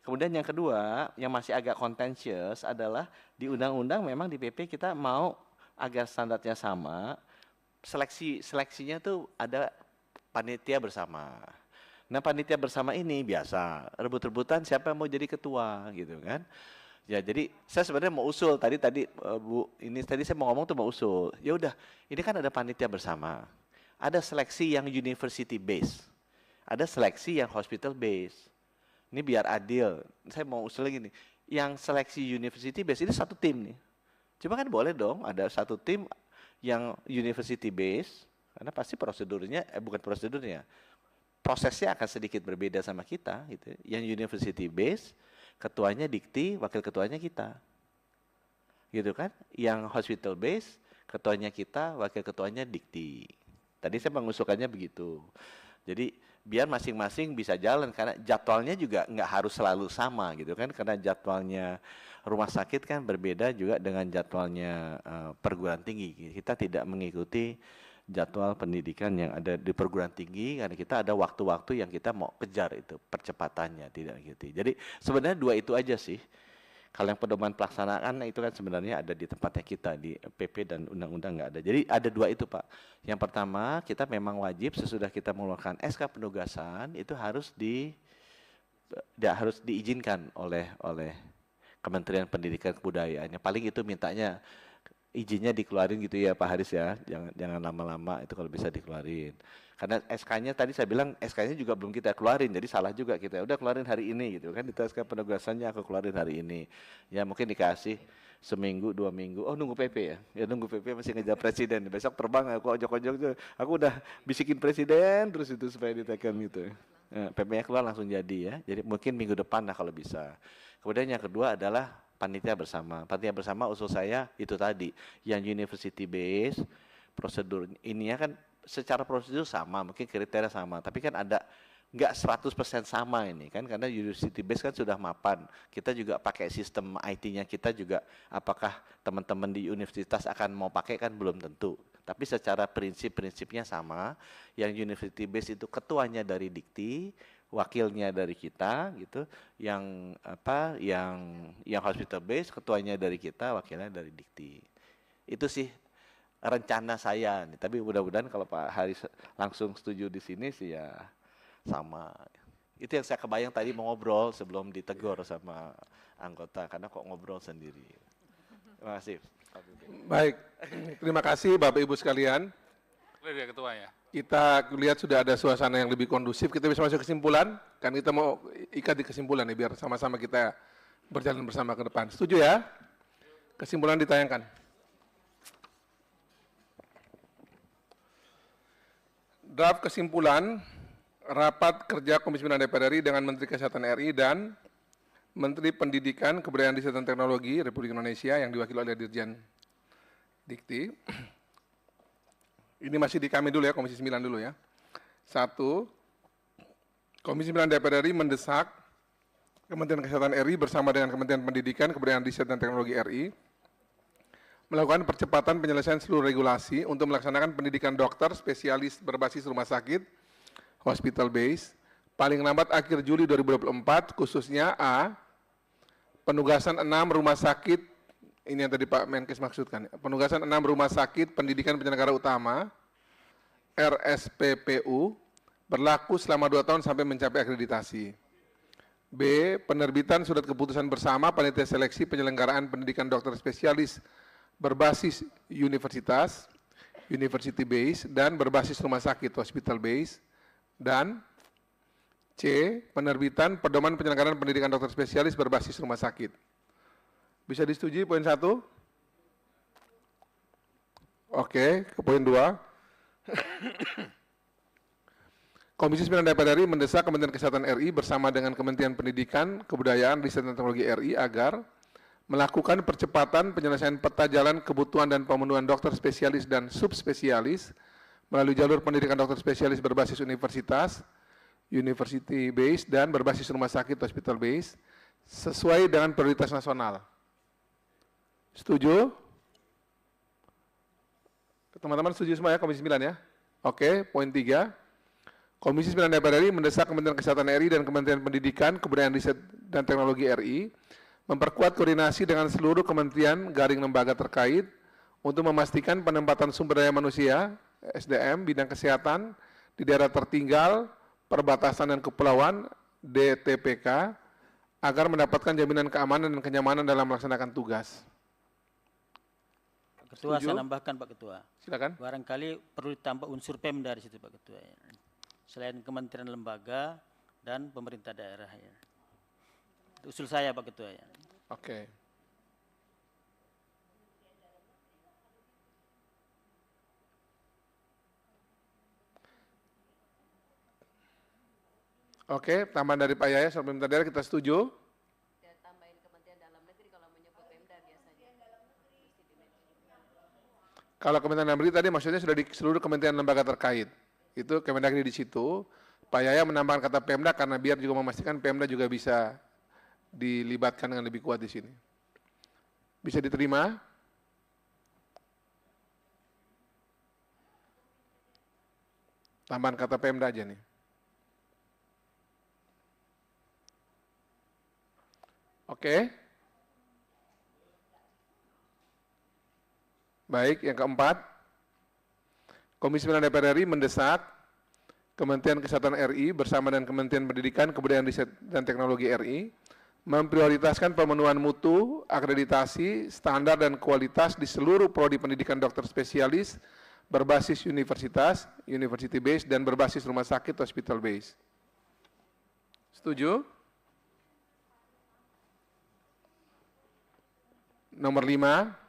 Kemudian yang kedua, yang masih agak contentious adalah di undang-undang memang di PP kita mau agar standarnya sama, seleksinya tuh ada panitia bersama. Nah panitia bersama ini biasa rebut-rebutan siapa yang mau jadi ketua gitu kan. Ya jadi saya sebenarnya mau usul tadi Bu, ini tadi saya mau ngomong tuh mau usul. Ya udah, ini kan ada panitia bersama. Ada seleksi yang university based. Ada seleksi yang hospital based. Ini biar adil. Saya mau usul lagi nih. Yang seleksi university based ini satu tim nih. Cuma kan boleh dong ada satu tim yang university based, karena pasti prosedurnya bukan prosedurnya. Prosesnya akan sedikit berbeda sama kita gitu. Yang university based, ketuanya Dikti, wakil ketuanya kita. Gitu kan? Yang hospital base, ketuanya kita, wakil ketuanya Dikti. Tadi saya mengusulkannya begitu. Jadi biar masing-masing bisa jalan, karena jadwalnya juga nggak harus selalu sama gitu kan, karena jadwalnya rumah sakit kan berbeda juga dengan jadwalnya perguruan tinggi. Kita tidak mengikuti jadwal pendidikan yang ada di perguruan tinggi karena kita ada waktu-waktu yang kita mau kejar itu percepatannya, tidak gitu. Jadi sebenarnya dua itu aja sih. Kalau yang pedoman pelaksanaan itu kan sebenarnya ada di tempatnya kita di PP dan undang-undang nggak ada. Jadi ada dua itu Pak. Yang pertama kita memang wajib sesudah kita mengeluarkan SK penugasan itu harus diizinkan oleh Kementerian Pendidikan Kebudayaannya. Paling itu mintanya izinnya dikeluarin gitu ya Pak Haris ya, jangan lama-lama itu kalau bisa dikeluarin. Karena SK-nya tadi saya bilang SK-nya juga belum kita keluarin, jadi salah juga kita. Udah keluarin hari ini gitu kan, di SK penugasannya aku keluarin hari ini. Ya mungkin dikasih seminggu, 2 minggu. Oh nunggu PP ya? Ya nunggu PP masih ngejar presiden. Besok terbang aku ojok-ojok, aku udah bisikin presiden terus itu supaya ditekan gitu. PP-nya keluar langsung jadi ya. Jadi mungkin minggu depan lah kalau bisa. Kemudian yang kedua adalah panitia bersama. Panitia bersama usul saya itu tadi, yang university based, prosedur ininya kan secara prosedur sama, mungkin kriteria sama, tapi kan ada nggak 100% sama ini kan, karena university based kan sudah mapan. Kita juga pakai sistem IT-nya kita juga, apakah teman-teman di universitas akan mau pakai kan belum tentu. Tapi secara prinsipnya sama, yang university based itu ketuanya dari Dikti, wakilnya dari kita gitu, yang hospital base ketuanya dari kita, wakilnya dari Dikti. Itu sih rencana saya nih. Tapi mudah-mudahan kalau Pak Haris langsung setuju di sini sih ya sama. Itu yang saya kebayang tadi mau ngobrol sebelum ditegur sama anggota, karena kok ngobrol sendiri. Terima kasih. Baik, terima kasih Bapak Ibu sekalian. Ya, Ketua ya. Kita lihat sudah ada suasana yang lebih kondusif, kita bisa masuk kesimpulan, kan kita mau ikat di kesimpulan nih, biar sama-sama kita berjalan bersama ke depan. Setuju ya? Kesimpulan ditayangkan. Draft kesimpulan rapat kerja Komisi 9 DPR RI dengan Menteri Kesehatan RI dan Menteri Pendidikan, Kebudayaan, Riset dan Teknologi Republik Indonesia yang diwakili oleh Dirjen Dikti. Ini masih di kami dulu ya, Komisi 9 dulu ya. 1, Komisi 9 DPR RI mendesak Kementerian Kesehatan RI bersama dengan Kementerian Pendidikan, Kebudayaan, Riset dan Teknologi RI melakukan percepatan penyelesaian seluruh regulasi untuk melaksanakan pendidikan dokter spesialis berbasis rumah sakit, hospital base, paling lambat akhir Juli 2024, khususnya A, penugasan 6 rumah sakit. Ini yang tadi Pak Menkes maksudkan. Penugasan 6 rumah sakit pendidikan penyelenggara utama RSPPU berlaku selama 2 tahun sampai mencapai akreditasi. B. Penerbitan surat keputusan bersama panitia seleksi penyelenggaraan pendidikan dokter spesialis berbasis universitas, university base, dan berbasis rumah sakit, hospital base. Dan C. Penerbitan pedoman penyelenggaraan pendidikan dokter spesialis berbasis rumah sakit. Bisa disetujui poin 1? Oke, ke poin 2. Komisi 9 DPR RI mendesak Kementerian Kesehatan RI bersama dengan Kementerian Pendidikan, Kebudayaan, Riset dan Teknologi RI agar melakukan percepatan penyelesaian peta jalan kebutuhan dan pemenuhan dokter spesialis dan subspesialis melalui jalur pendidikan dokter spesialis berbasis universitas, university based, dan berbasis rumah sakit, hospital based, sesuai dengan prioritas nasional. Setuju? Teman-teman setuju semua ya, Komisi 9 ya? Oke, poin 3. Komisi 9 DPR RI mendesak Kementerian Kesehatan RI dan Kementerian Pendidikan, Kebudayaan, Riset dan Teknologi RI memperkuat koordinasi dengan seluruh kementerian garing lembaga terkait untuk memastikan penempatan sumber daya manusia SDM bidang kesehatan di daerah tertinggal, perbatasan dan kepulauan DTPK agar mendapatkan jaminan keamanan dan kenyamanan dalam melaksanakan tugas. Pak Ketua, Setuju? saya nambahkan Pak Ketua. Silakan. Barangkali perlu ditambah unsur Pemda di situ Pak Ketua. Ya. Selain kementerian lembaga dan pemerintah daerah. Ya. Usul saya Pak Ketua. Ya. Oke. Oke, tambahan dari Pak Yaya soal pemerintah daerah kita setuju. Tambahin Kementerian Dalam Negeri kalau menyebut Pemda biasanya. Kalau Kementerian Dalam Negeri tadi maksudnya sudah di seluruh kementerian lembaga terkait. Itu Kemendagri di situ. Pak Yaya menambahkan kata Pemda karena biar juga memastikan Pemda juga bisa dilibatkan dengan lebih kuat di sini. Bisa diterima? Tambahan kata Pemda aja nih. Oke. Baik, yang keempat. Komisi 9 DPR RI mendesak Kementerian Kesehatan RI bersama dengan Kementerian Pendidikan, Kebudayaan, Riset dan Teknologi RI memprioritaskan pemenuhan mutu, akreditasi, standar dan kualitas di seluruh prodi pendidikan dokter spesialis berbasis universitas, university based, dan berbasis rumah sakit, hospital based. Setuju? Nomor 5.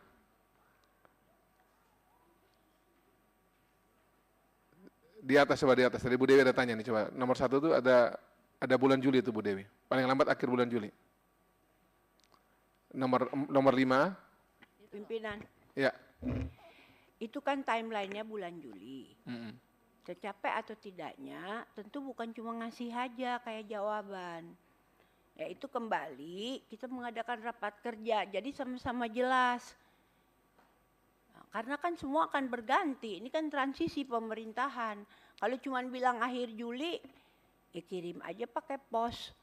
Di atas, coba di atas. Tadi Bu Dewi ada tanya nih, coba. Nomor 1 tuh ada bulan Juli itu Bu Dewi. Paling lambat akhir bulan Juli. Nomor 5. Pimpinan. Ya. Itu kan timelinenya bulan Juli. Tercapai atau tidaknya tentu bukan cuma ngasih aja kayak jawaban. Yaitu kembali kita mengadakan rapat kerja. Jadi sama-sama jelas. Karena kan semua akan berganti, ini kan transisi pemerintahan. Kalau cuma bilang akhir Juli, ya kirim aja pakai pos.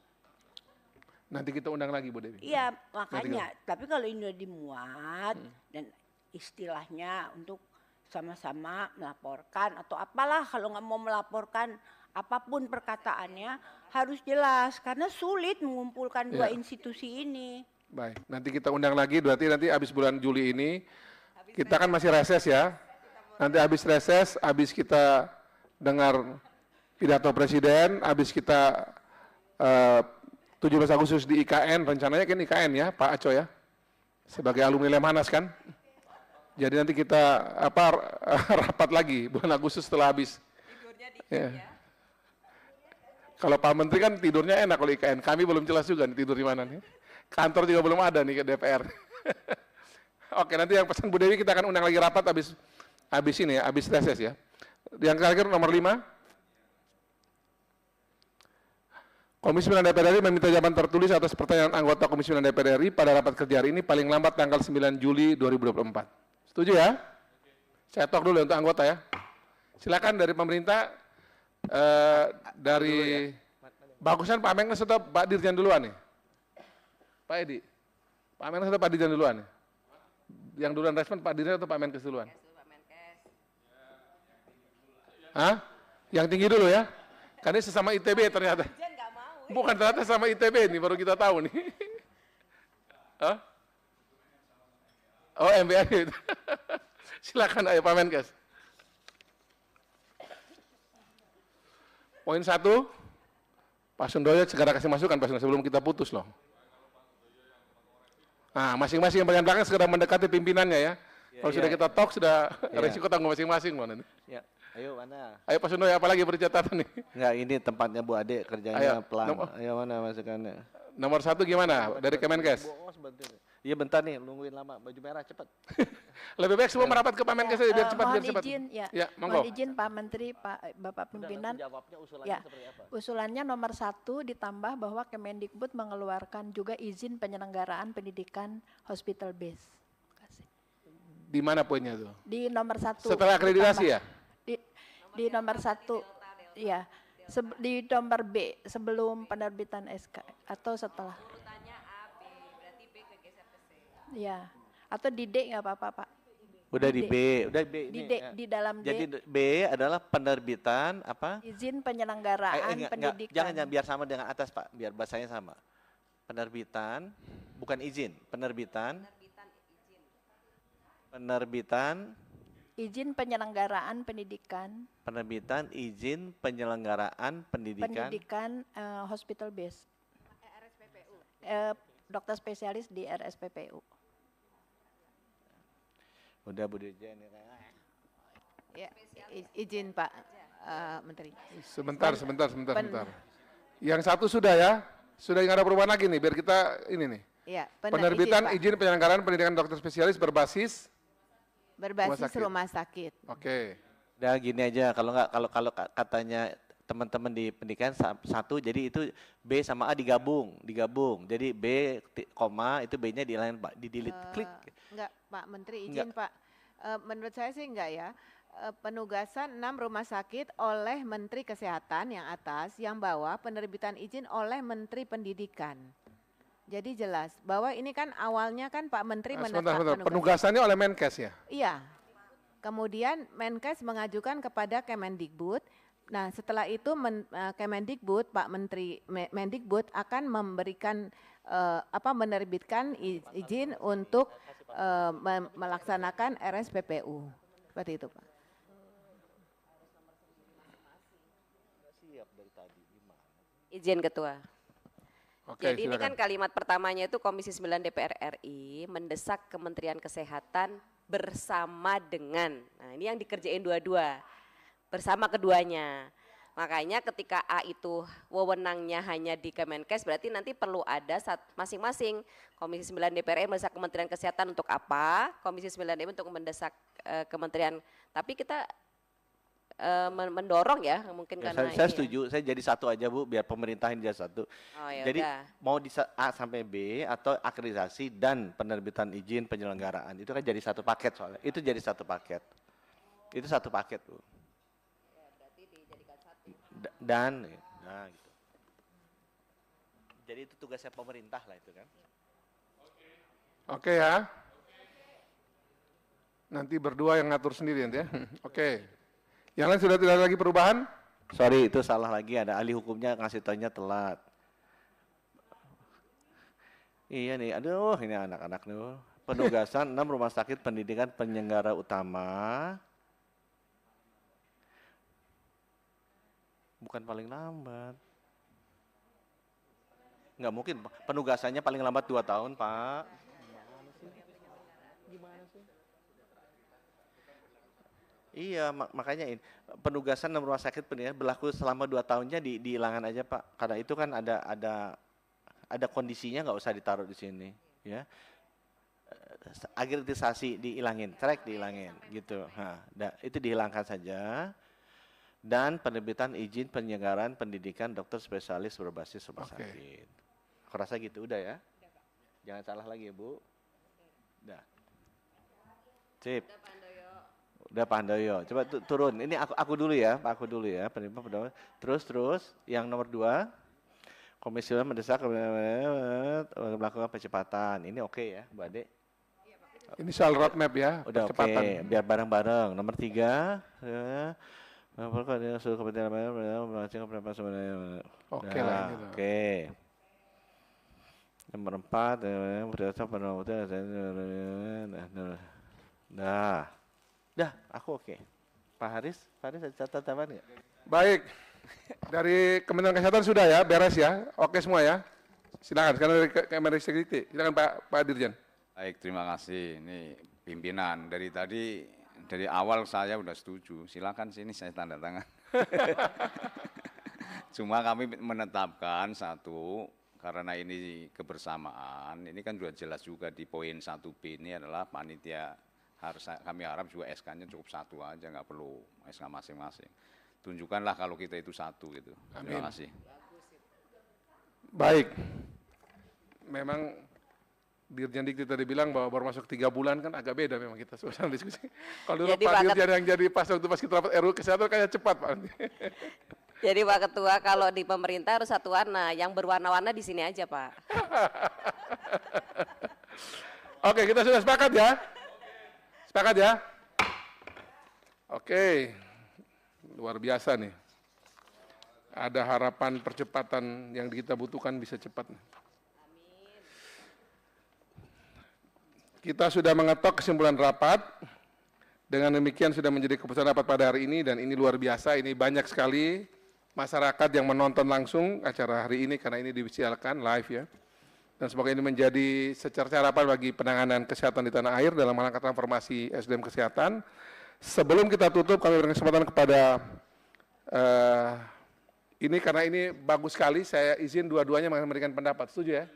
Nanti kita undang lagi Bu Dewi. Iya, makanya. Tapi kalau ini udah dimuat, dan istilahnya untuk sama-sama melaporkan, atau apalah kalau nggak mau melaporkan, apapun perkataannya, harus jelas. Karena sulit mengumpulkan dua institusi ini. Baik, nanti kita undang lagi, berarti nanti habis bulan Juli ini, kita kan masih reses ya. Nanti habis reses, habis kita dengar pidato Presiden, habis kita 17 Agustus di IKN, rencananya kan IKN ya, Pak Aco ya. Sebagai alumni Lemhanas kan. Jadi nanti kita rapat lagi bulan Agustus setelah habis. Tidurnya dikit ya. Kalau Pak Menteri kan tidurnya enak kalau IKN. Kami belum jelas juga nih tidur di mana nih. Kantor juga belum ada nih ke DPR. Oke, nanti yang pesan Bu Dewi kita akan undang lagi rapat habis ini ya, habis reses ya. Yang terakhir nomor 5. Komisi 9 DPR RI meminta jawaban tertulis atas pertanyaan anggota Komisi 9 DPR RI pada rapat kerja hari ini paling lambat tanggal 9 Juli 2024. Setuju ya? Saya talk dulu untuk anggota ya. Silakan dari pemerintah, dari bagusan Pak Menkes atau Pak Dirjen duluan nih? Pak Edi, Pak Menkes atau Pak Dirjen duluan nih? Yang duluan respon Pak Dirjen atau Pak Menkes duluan? Hah? Yang tinggi dulu ya? Karena sesama ITB ternyata. Bukan ternyata sama ITB nih, baru kita tahu nih. Hah? Oh, MBA itu. Silakan ayo Pak Menkes. Poin 1, Pak Sundoyo segera kasih masukan Pak Sundoyo sebelum kita putus loh. Nah, masing-masing yang bagian belakang segera mendekati pimpinannya ya. Kalau sudah kita talk, sudah resiko tanggung masing-masing loh nanti. Ya, ayo mana? Ayo Pak Sundoyo, apalagi bercatatan nih? Enggak, ini tempatnya Bu Ade kerjanya pelan. Ayo mana masukannya? Nomor 1 gimana dari Kemenkes? Iya bentar nih, nungguin lama. Baju merah cepet. Lebih baik semua merapat ke Pak Menkes aja biar cepat, biar cepat. Izin, ya, monggo. Mohon izin Pak Menteri, Bapak Pimpinan. Usulannya seperti apa? Usulannya nomor 1 ditambah bahwa Kemendikbud mengeluarkan juga izin penyelenggaraan pendidikan hospital base. Di mana poinnya tuh? Di nomor 1. Setelah akreditasi ya? Di nomor 1, ya. Di nomor B sebelum penerbitan SK atau setelah. Ya, atau di D nggak apa-apa Pak. Udah di B, udah B. Di D, di dalam D. Jadi B adalah penerbitan apa? Izin penyelenggaraan pendidikan. Jangan biar sama dengan atas Pak, biar bahasanya sama. Penerbitan, bukan izin, penerbitan. Penerbitan. Izin penyelenggaraan pendidikan. Penerbitan izin penyelenggaraan pendidikan. Pendidikan hospital base. RSPPU. Dokter spesialis di RSPPU. Udah Bu Dirjen ya. Izin Pak Menteri. Sebentar. Yang 1 sudah ya, sudah nggak ada perubahan lagi nih, biar kita ini nih. Ya, penerbitan izin penyelenggaraan pendidikan dokter spesialis berbasis rumah sakit. Oke. Udah gini aja, kalau katanya teman-teman di pendidikan 1, jadi itu B sama A digabung. Jadi B, koma itu B-nya dihilangin Pak, di-delete, klik. Enggak, Pak Menteri izin Pak. Menurut saya sih enggak ya. Penugasan 6 rumah sakit oleh Menteri Kesehatan yang atas, yang bawah penerbitan izin oleh Menteri Pendidikan. Jadi jelas bahwa ini kan awalnya kan Pak Menteri menetapkan penugasannya oleh Menkes ya? Iya. Kemudian Menkes mengajukan kepada Kemendikbud. Nah, setelah itu Kemendikbud, Pak Menteri Mendikbud akan memberikan menerbitkan izin untuk melaksanakan RSPPU. Seperti itu, Pak. Izin Ketua. Oke, jadi silakan. ini kan kalimat pertamanya itu Komisi 9 DPR RI mendesak Kementerian Kesehatan bersama dengan, nah ini yang dikerjain dua-dua, bersama keduanya. Makanya ketika A itu wewenangnya hanya di Kemenkes, berarti nanti perlu ada masing-masing. Komisi 9 DPR RI mendesak Kementerian Kesehatan untuk apa, Komisi 9 DPR untuk mendesak Kementerian, tapi kita mendorong ya mungkin ya, karena saya setuju, saya jadi 1 aja Bu, biar pemerintahan jadi 1. Oh, ya jadi udah. mau di A sampai B atau akreditasi dan penerbitan izin penyelenggaraan itu kan jadi 1 paket soalnya. Itu jadi 1 paket. Itu 1 paket Bu. Ya, berarti dijadikan 1. Nah gitu. Jadi itu tugasnya pemerintah lah itu kan. Oke ya. Nanti berdua yang ngatur sendiri nanti ya. Oke. Yang lain sudah tidak ada lagi perubahan? Sorry, itu salah lagi, ada ahli hukumnya ngasih taunya telat. Iya nih, aduh ini anak-anak nih. Penugasan 6 rumah sakit pendidikan penyelenggara utama. Bukan paling lambat. Enggak mungkin, penugasannya paling lambat 2 tahun, Pak. Gimana sih? Iya, makanya ini penugasan 6 rumah sakit pendidikan berlaku selama 2 tahunnya dihilangkan aja Pak. Karena itu kan ada kondisinya, nggak usah ditaruh di sini, ya. Akreditisasi dihilangin, track dihilangin, gitu. Nah, itu dihilangkan saja. Dan penerbitan izin penyelenggaraan pendidikan dokter spesialis berbasis rumah sakit. Aku rasa gitu, udah ya. Jangan salah lagi ya Bu. Udah. Sip. Udah Pak Handoyo, coba turun. Ini aku dulu ya, Pak aku dulu ya. Terus yang nomor 2, Komisi mendesak melakukan percepatan. Ini oke ya, Bu Ade? Ini soal roadmap ya, udah percepatan. Biar bareng-bareng. Nomor 3, Apakah dia suruh kepentingan menghasilkan pendapat sebenarnya? Oke lah ini. Oke. Nomor 4, berdasarkan penelitian. Dah, aku oke. Pak Haris ada catatan nggak? Baik, dari Kementerian Kesehatan sudah ya, beres ya, oke semua ya. Silakan, sekarang dari Kemendikbud, silakan Pak Dirjen. Baik, terima kasih. Ini pimpinan dari awal saya sudah setuju. Silakan sini saya tanda tangan. Cuma kami menetapkan satu, karena ini kebersamaan, ini kan sudah jelas juga di poin 1B ini adalah panitia kami harap juga SK-nya cukup satu aja, nggak perlu SK masing-masing. Tunjukkanlah kalau kita itu satu gitu. Amin. Terima kasih. Baik, memang Dirjen Dikti tadi bilang bahwa baru masuk 3 bulan kan agak beda memang kita suasana diskusi. Kalau dulu Pak Dirjen yang jadi pas kita rapat RUU Kesehatan kayaknya cepat Pak. Jadi Pak Ketua, kalau di pemerintah harus satu warna, yang berwarna-warna di sini aja Pak. Oke, kita sudah sepakat ya? Sepakat ya? Oke, luar biasa nih. Ada harapan percepatan yang kita butuhkan bisa cepat. Kita sudah mengetok kesimpulan rapat. Dengan demikian sudah menjadi keputusan rapat pada hari ini dan ini luar biasa. Ini banyak sekali masyarakat yang menonton langsung acara hari ini karena ini disiarkan live ya. Dan semoga ini menjadi secerca harapan bagi penanganan kesehatan di tanah air dalam rangka transformasi SDM kesehatan. Sebelum kita tutup, kami berikan kesempatan kepada ini karena ini bagus sekali, saya izin dua-duanya memberikan pendapat. Setuju ya?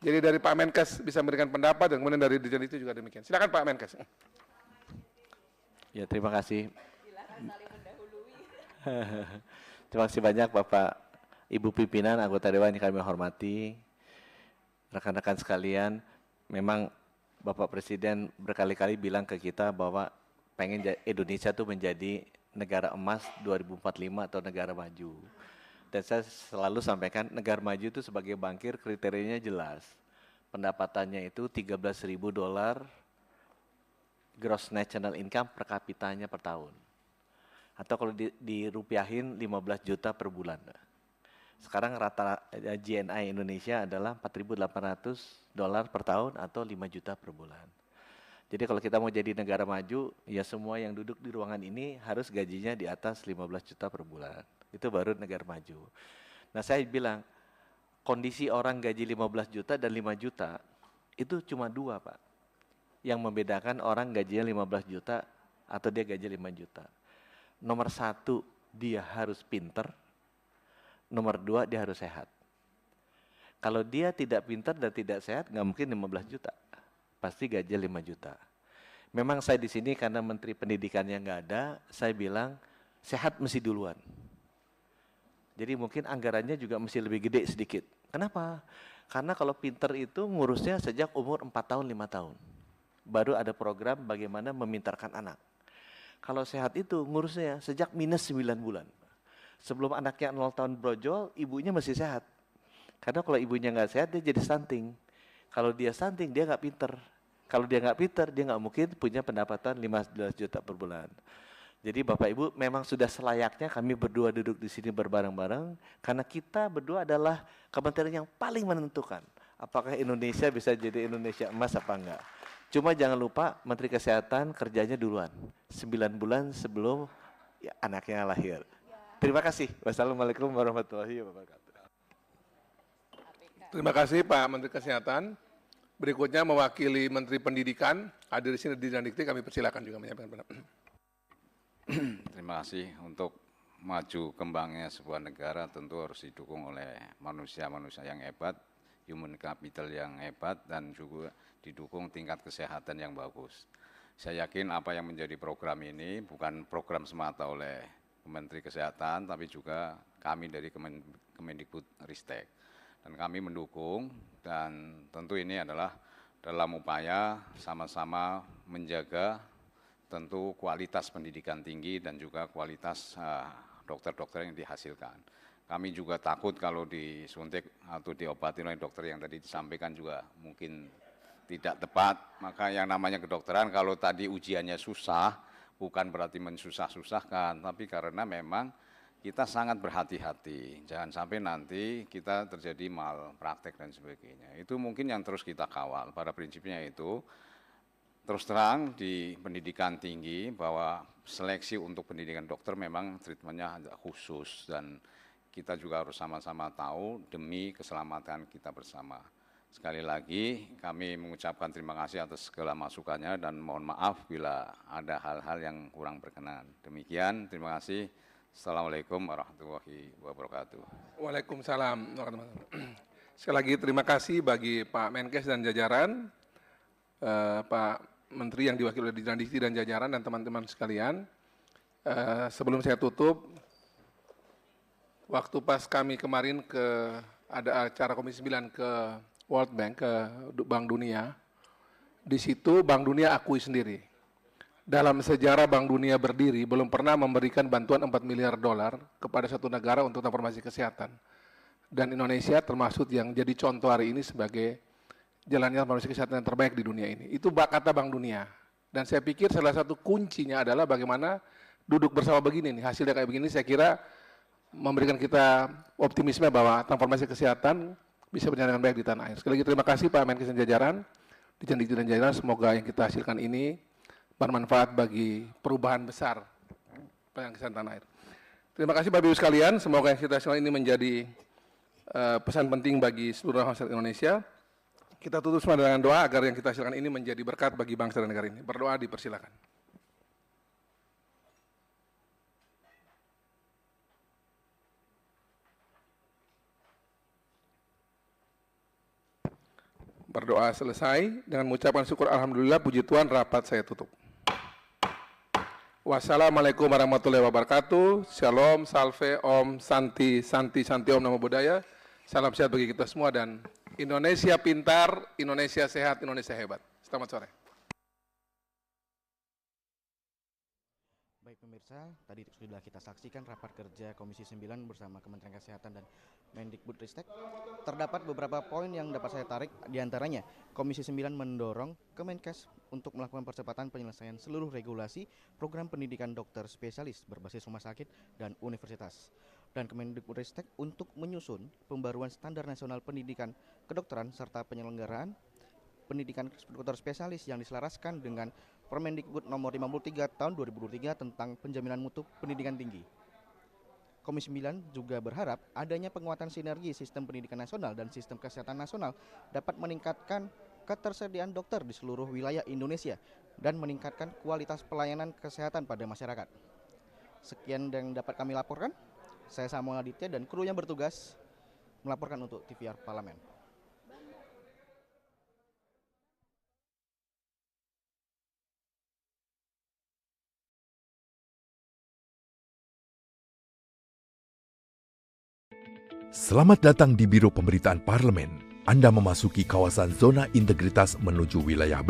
Jadi dari Pak Menkes bisa memberikan pendapat dan kemudian dari Dirjen itu juga demikian. Silakan Pak Menkes. Ya, terima kasih. Terima kasih banyak Bapak, Ibu pimpinan, anggota Dewan yang kami hormati. Rekan-rekan sekalian, memang Bapak Presiden berkali-kali bilang ke kita bahwa pengen Indonesia itu menjadi negara emas 2045 atau negara maju. Dan saya selalu sampaikan negara maju itu sebagai bankir kriterianya jelas. Pendapatannya itu $13.000 gross national income per kapitanya per tahun. Atau kalau dirupiahin 15 juta per bulan. Sekarang rata GNI Indonesia adalah $4.800 per tahun atau 5 juta per bulan. Jadi kalau kita mau jadi negara maju, ya semua yang duduk di ruangan ini harus gajinya di atas 15 juta per bulan. Itu baru negara maju. Nah saya bilang, kondisi orang gaji 15 juta dan 5 juta, itu cuma dua Pak. Yang membedakan orang gajinya 15 juta atau dia gaji 5 juta. Nomor 1, dia harus pinter. Nomor 2, dia harus sehat. Kalau dia tidak pintar dan tidak sehat, nggak mungkin 15 juta. Pasti gaji 5 juta. Memang saya di sini karena Menteri Pendidikannya nggak ada, saya bilang sehat mesti duluan. Jadi mungkin anggarannya juga mesti lebih gede sedikit. Kenapa? Karena kalau pintar itu ngurusnya sejak umur 4 tahun, 5 tahun. Baru ada program bagaimana memintarkan anak. Kalau sehat itu ngurusnya sejak minus 9 bulan. Sebelum anaknya 0 tahun brojol, ibunya masih sehat. Karena kalau ibunya nggak sehat, dia jadi stunting. Kalau dia stunting, dia nggak pinter. Kalau dia nggak pinter, dia nggak mungkin punya pendapatan 15 juta per bulan. Jadi Bapak Ibu, memang sudah selayaknya kami berdua duduk di sini berbareng-bareng, karena kita berdua adalah kementerian yang paling menentukan apakah Indonesia bisa jadi Indonesia emas apa enggak. Cuma jangan lupa Menteri Kesehatan kerjanya duluan, 9 bulan sebelum ya, anaknya lahir. Terima kasih. Wassalamualaikum warahmatullahi wabarakatuh. Terima kasih Pak Menteri Kesehatan. Berikutnya mewakili Menteri Pendidikan, hadir di sini Dirjen Dikti, kami persilakan juga menyampaikan pendapat. Terima kasih. Untuk maju kembangnya sebuah negara tentu harus didukung oleh manusia-manusia yang hebat, human capital yang hebat, dan juga didukung tingkat kesehatan yang bagus. Saya yakin apa yang menjadi program ini bukan program semata oleh Menteri Kesehatan, tapi juga kami dari Kemendikbud Ristek. Dan kami mendukung, dan tentu ini adalah dalam upaya sama-sama menjaga tentu kualitas pendidikan tinggi dan juga kualitas dokter-dokter yang dihasilkan. Kami juga takut kalau disuntik atau diobati oleh dokter yang tadi disampaikan juga mungkin tidak tepat. Maka yang namanya kedokteran kalau tadi ujiannya susah, bukan berarti mensusah-susahkan, tapi karena memang kita sangat berhati-hati. Jangan sampai nanti kita terjadi malpraktek dan sebagainya. Itu mungkin yang terus kita kawal. Pada prinsipnya itu, terus terang di pendidikan tinggi bahwa seleksi untuk pendidikan dokter memang treatmentnya agak khusus dan kita juga harus sama-sama tahu demi keselamatan kita bersama. Sekali lagi kami mengucapkan terima kasih atas segala masukannya dan mohon maaf bila ada hal-hal yang kurang berkenan. Demikian, terima kasih. Assalamualaikum warahmatullahi wabarakatuh. Waalaikumsalam. Sekali lagi terima kasih bagi Pak Menkes dan jajaran, Pak Menteri yang diwakili oleh Dirjen Dikti dan jajaran dan teman-teman sekalian. Sebelum saya tutup, waktu pas kami kemarin ada acara Komisi 9 ke World Bank, ke Bank Dunia, di situ Bank Dunia akui sendiri. Dalam sejarah Bank Dunia berdiri, belum pernah memberikan bantuan 4 miliar dolar kepada satu negara untuk transformasi kesehatan. Dan Indonesia termasuk yang jadi contoh hari ini sebagai jalannya transformasi kesehatan yang terbaik di dunia ini. Itu kata Bank Dunia. Dan saya pikir salah satu kuncinya adalah bagaimana duduk bersama begini nih, hasilnya kayak begini saya kira memberikan kita optimisme bahwa transformasi kesehatan bisa berjalan dengan baik di tanah air. Sekali lagi terima kasih Pak Menkes dan jajaran, Dirjen Dikti dan jajaran, semoga yang kita hasilkan ini bermanfaat bagi perubahan besar pelayanan kesehatan tanah air. Terima kasih Bapak Ibu sekalian, semoga yang kita hasilkan ini menjadi pesan penting bagi seluruh masyarakat Indonesia. Kita tutup semua dengan doa agar yang kita hasilkan ini menjadi berkat bagi bangsa dan negara ini. Berdoa dipersilakan. Berdoa selesai dengan mengucapkan syukur alhamdulillah, puji Tuhan, rapat saya tutup. Wassalamualaikum warahmatullahi wabarakatuh. Shalom, salve, om, santi, santi, santi, om, namo buddhaya. Salam sehat bagi kita semua dan Indonesia pintar, Indonesia sehat, Indonesia hebat. Selamat sore. Baik pemirsa, tadi sudah kita saksikan rapat kerja Komisi 9 bersama Kementerian Kesehatan dan Mendikbudristek. Terdapat beberapa poin yang dapat saya tarik, diantaranya Komisi 9 mendorong Kemenkes untuk melakukan percepatan penyelesaian seluruh regulasi program pendidikan dokter spesialis berbasis rumah sakit dan universitas. Dan Kemendikbudristek untuk menyusun pembaruan standar nasional pendidikan kedokteran serta penyelenggaraan pendidikan dokter spesialis yang diselaraskan dengan Permendikbud nomor 53 tahun 2023 tentang penjaminan mutu pendidikan tinggi. Komisi 9 juga berharap adanya penguatan sinergi sistem pendidikan nasional dan sistem kesehatan nasional dapat meningkatkan ketersediaan dokter di seluruh wilayah Indonesia dan meningkatkan kualitas pelayanan kesehatan pada masyarakat. Sekian yang dapat kami laporkan. Saya Samuel Aditya dan kru yang bertugas melaporkan untuk TVR Parlemen. Selamat datang di Biro Pemberitaan Parlemen. Anda memasuki kawasan zona integritas menuju wilayah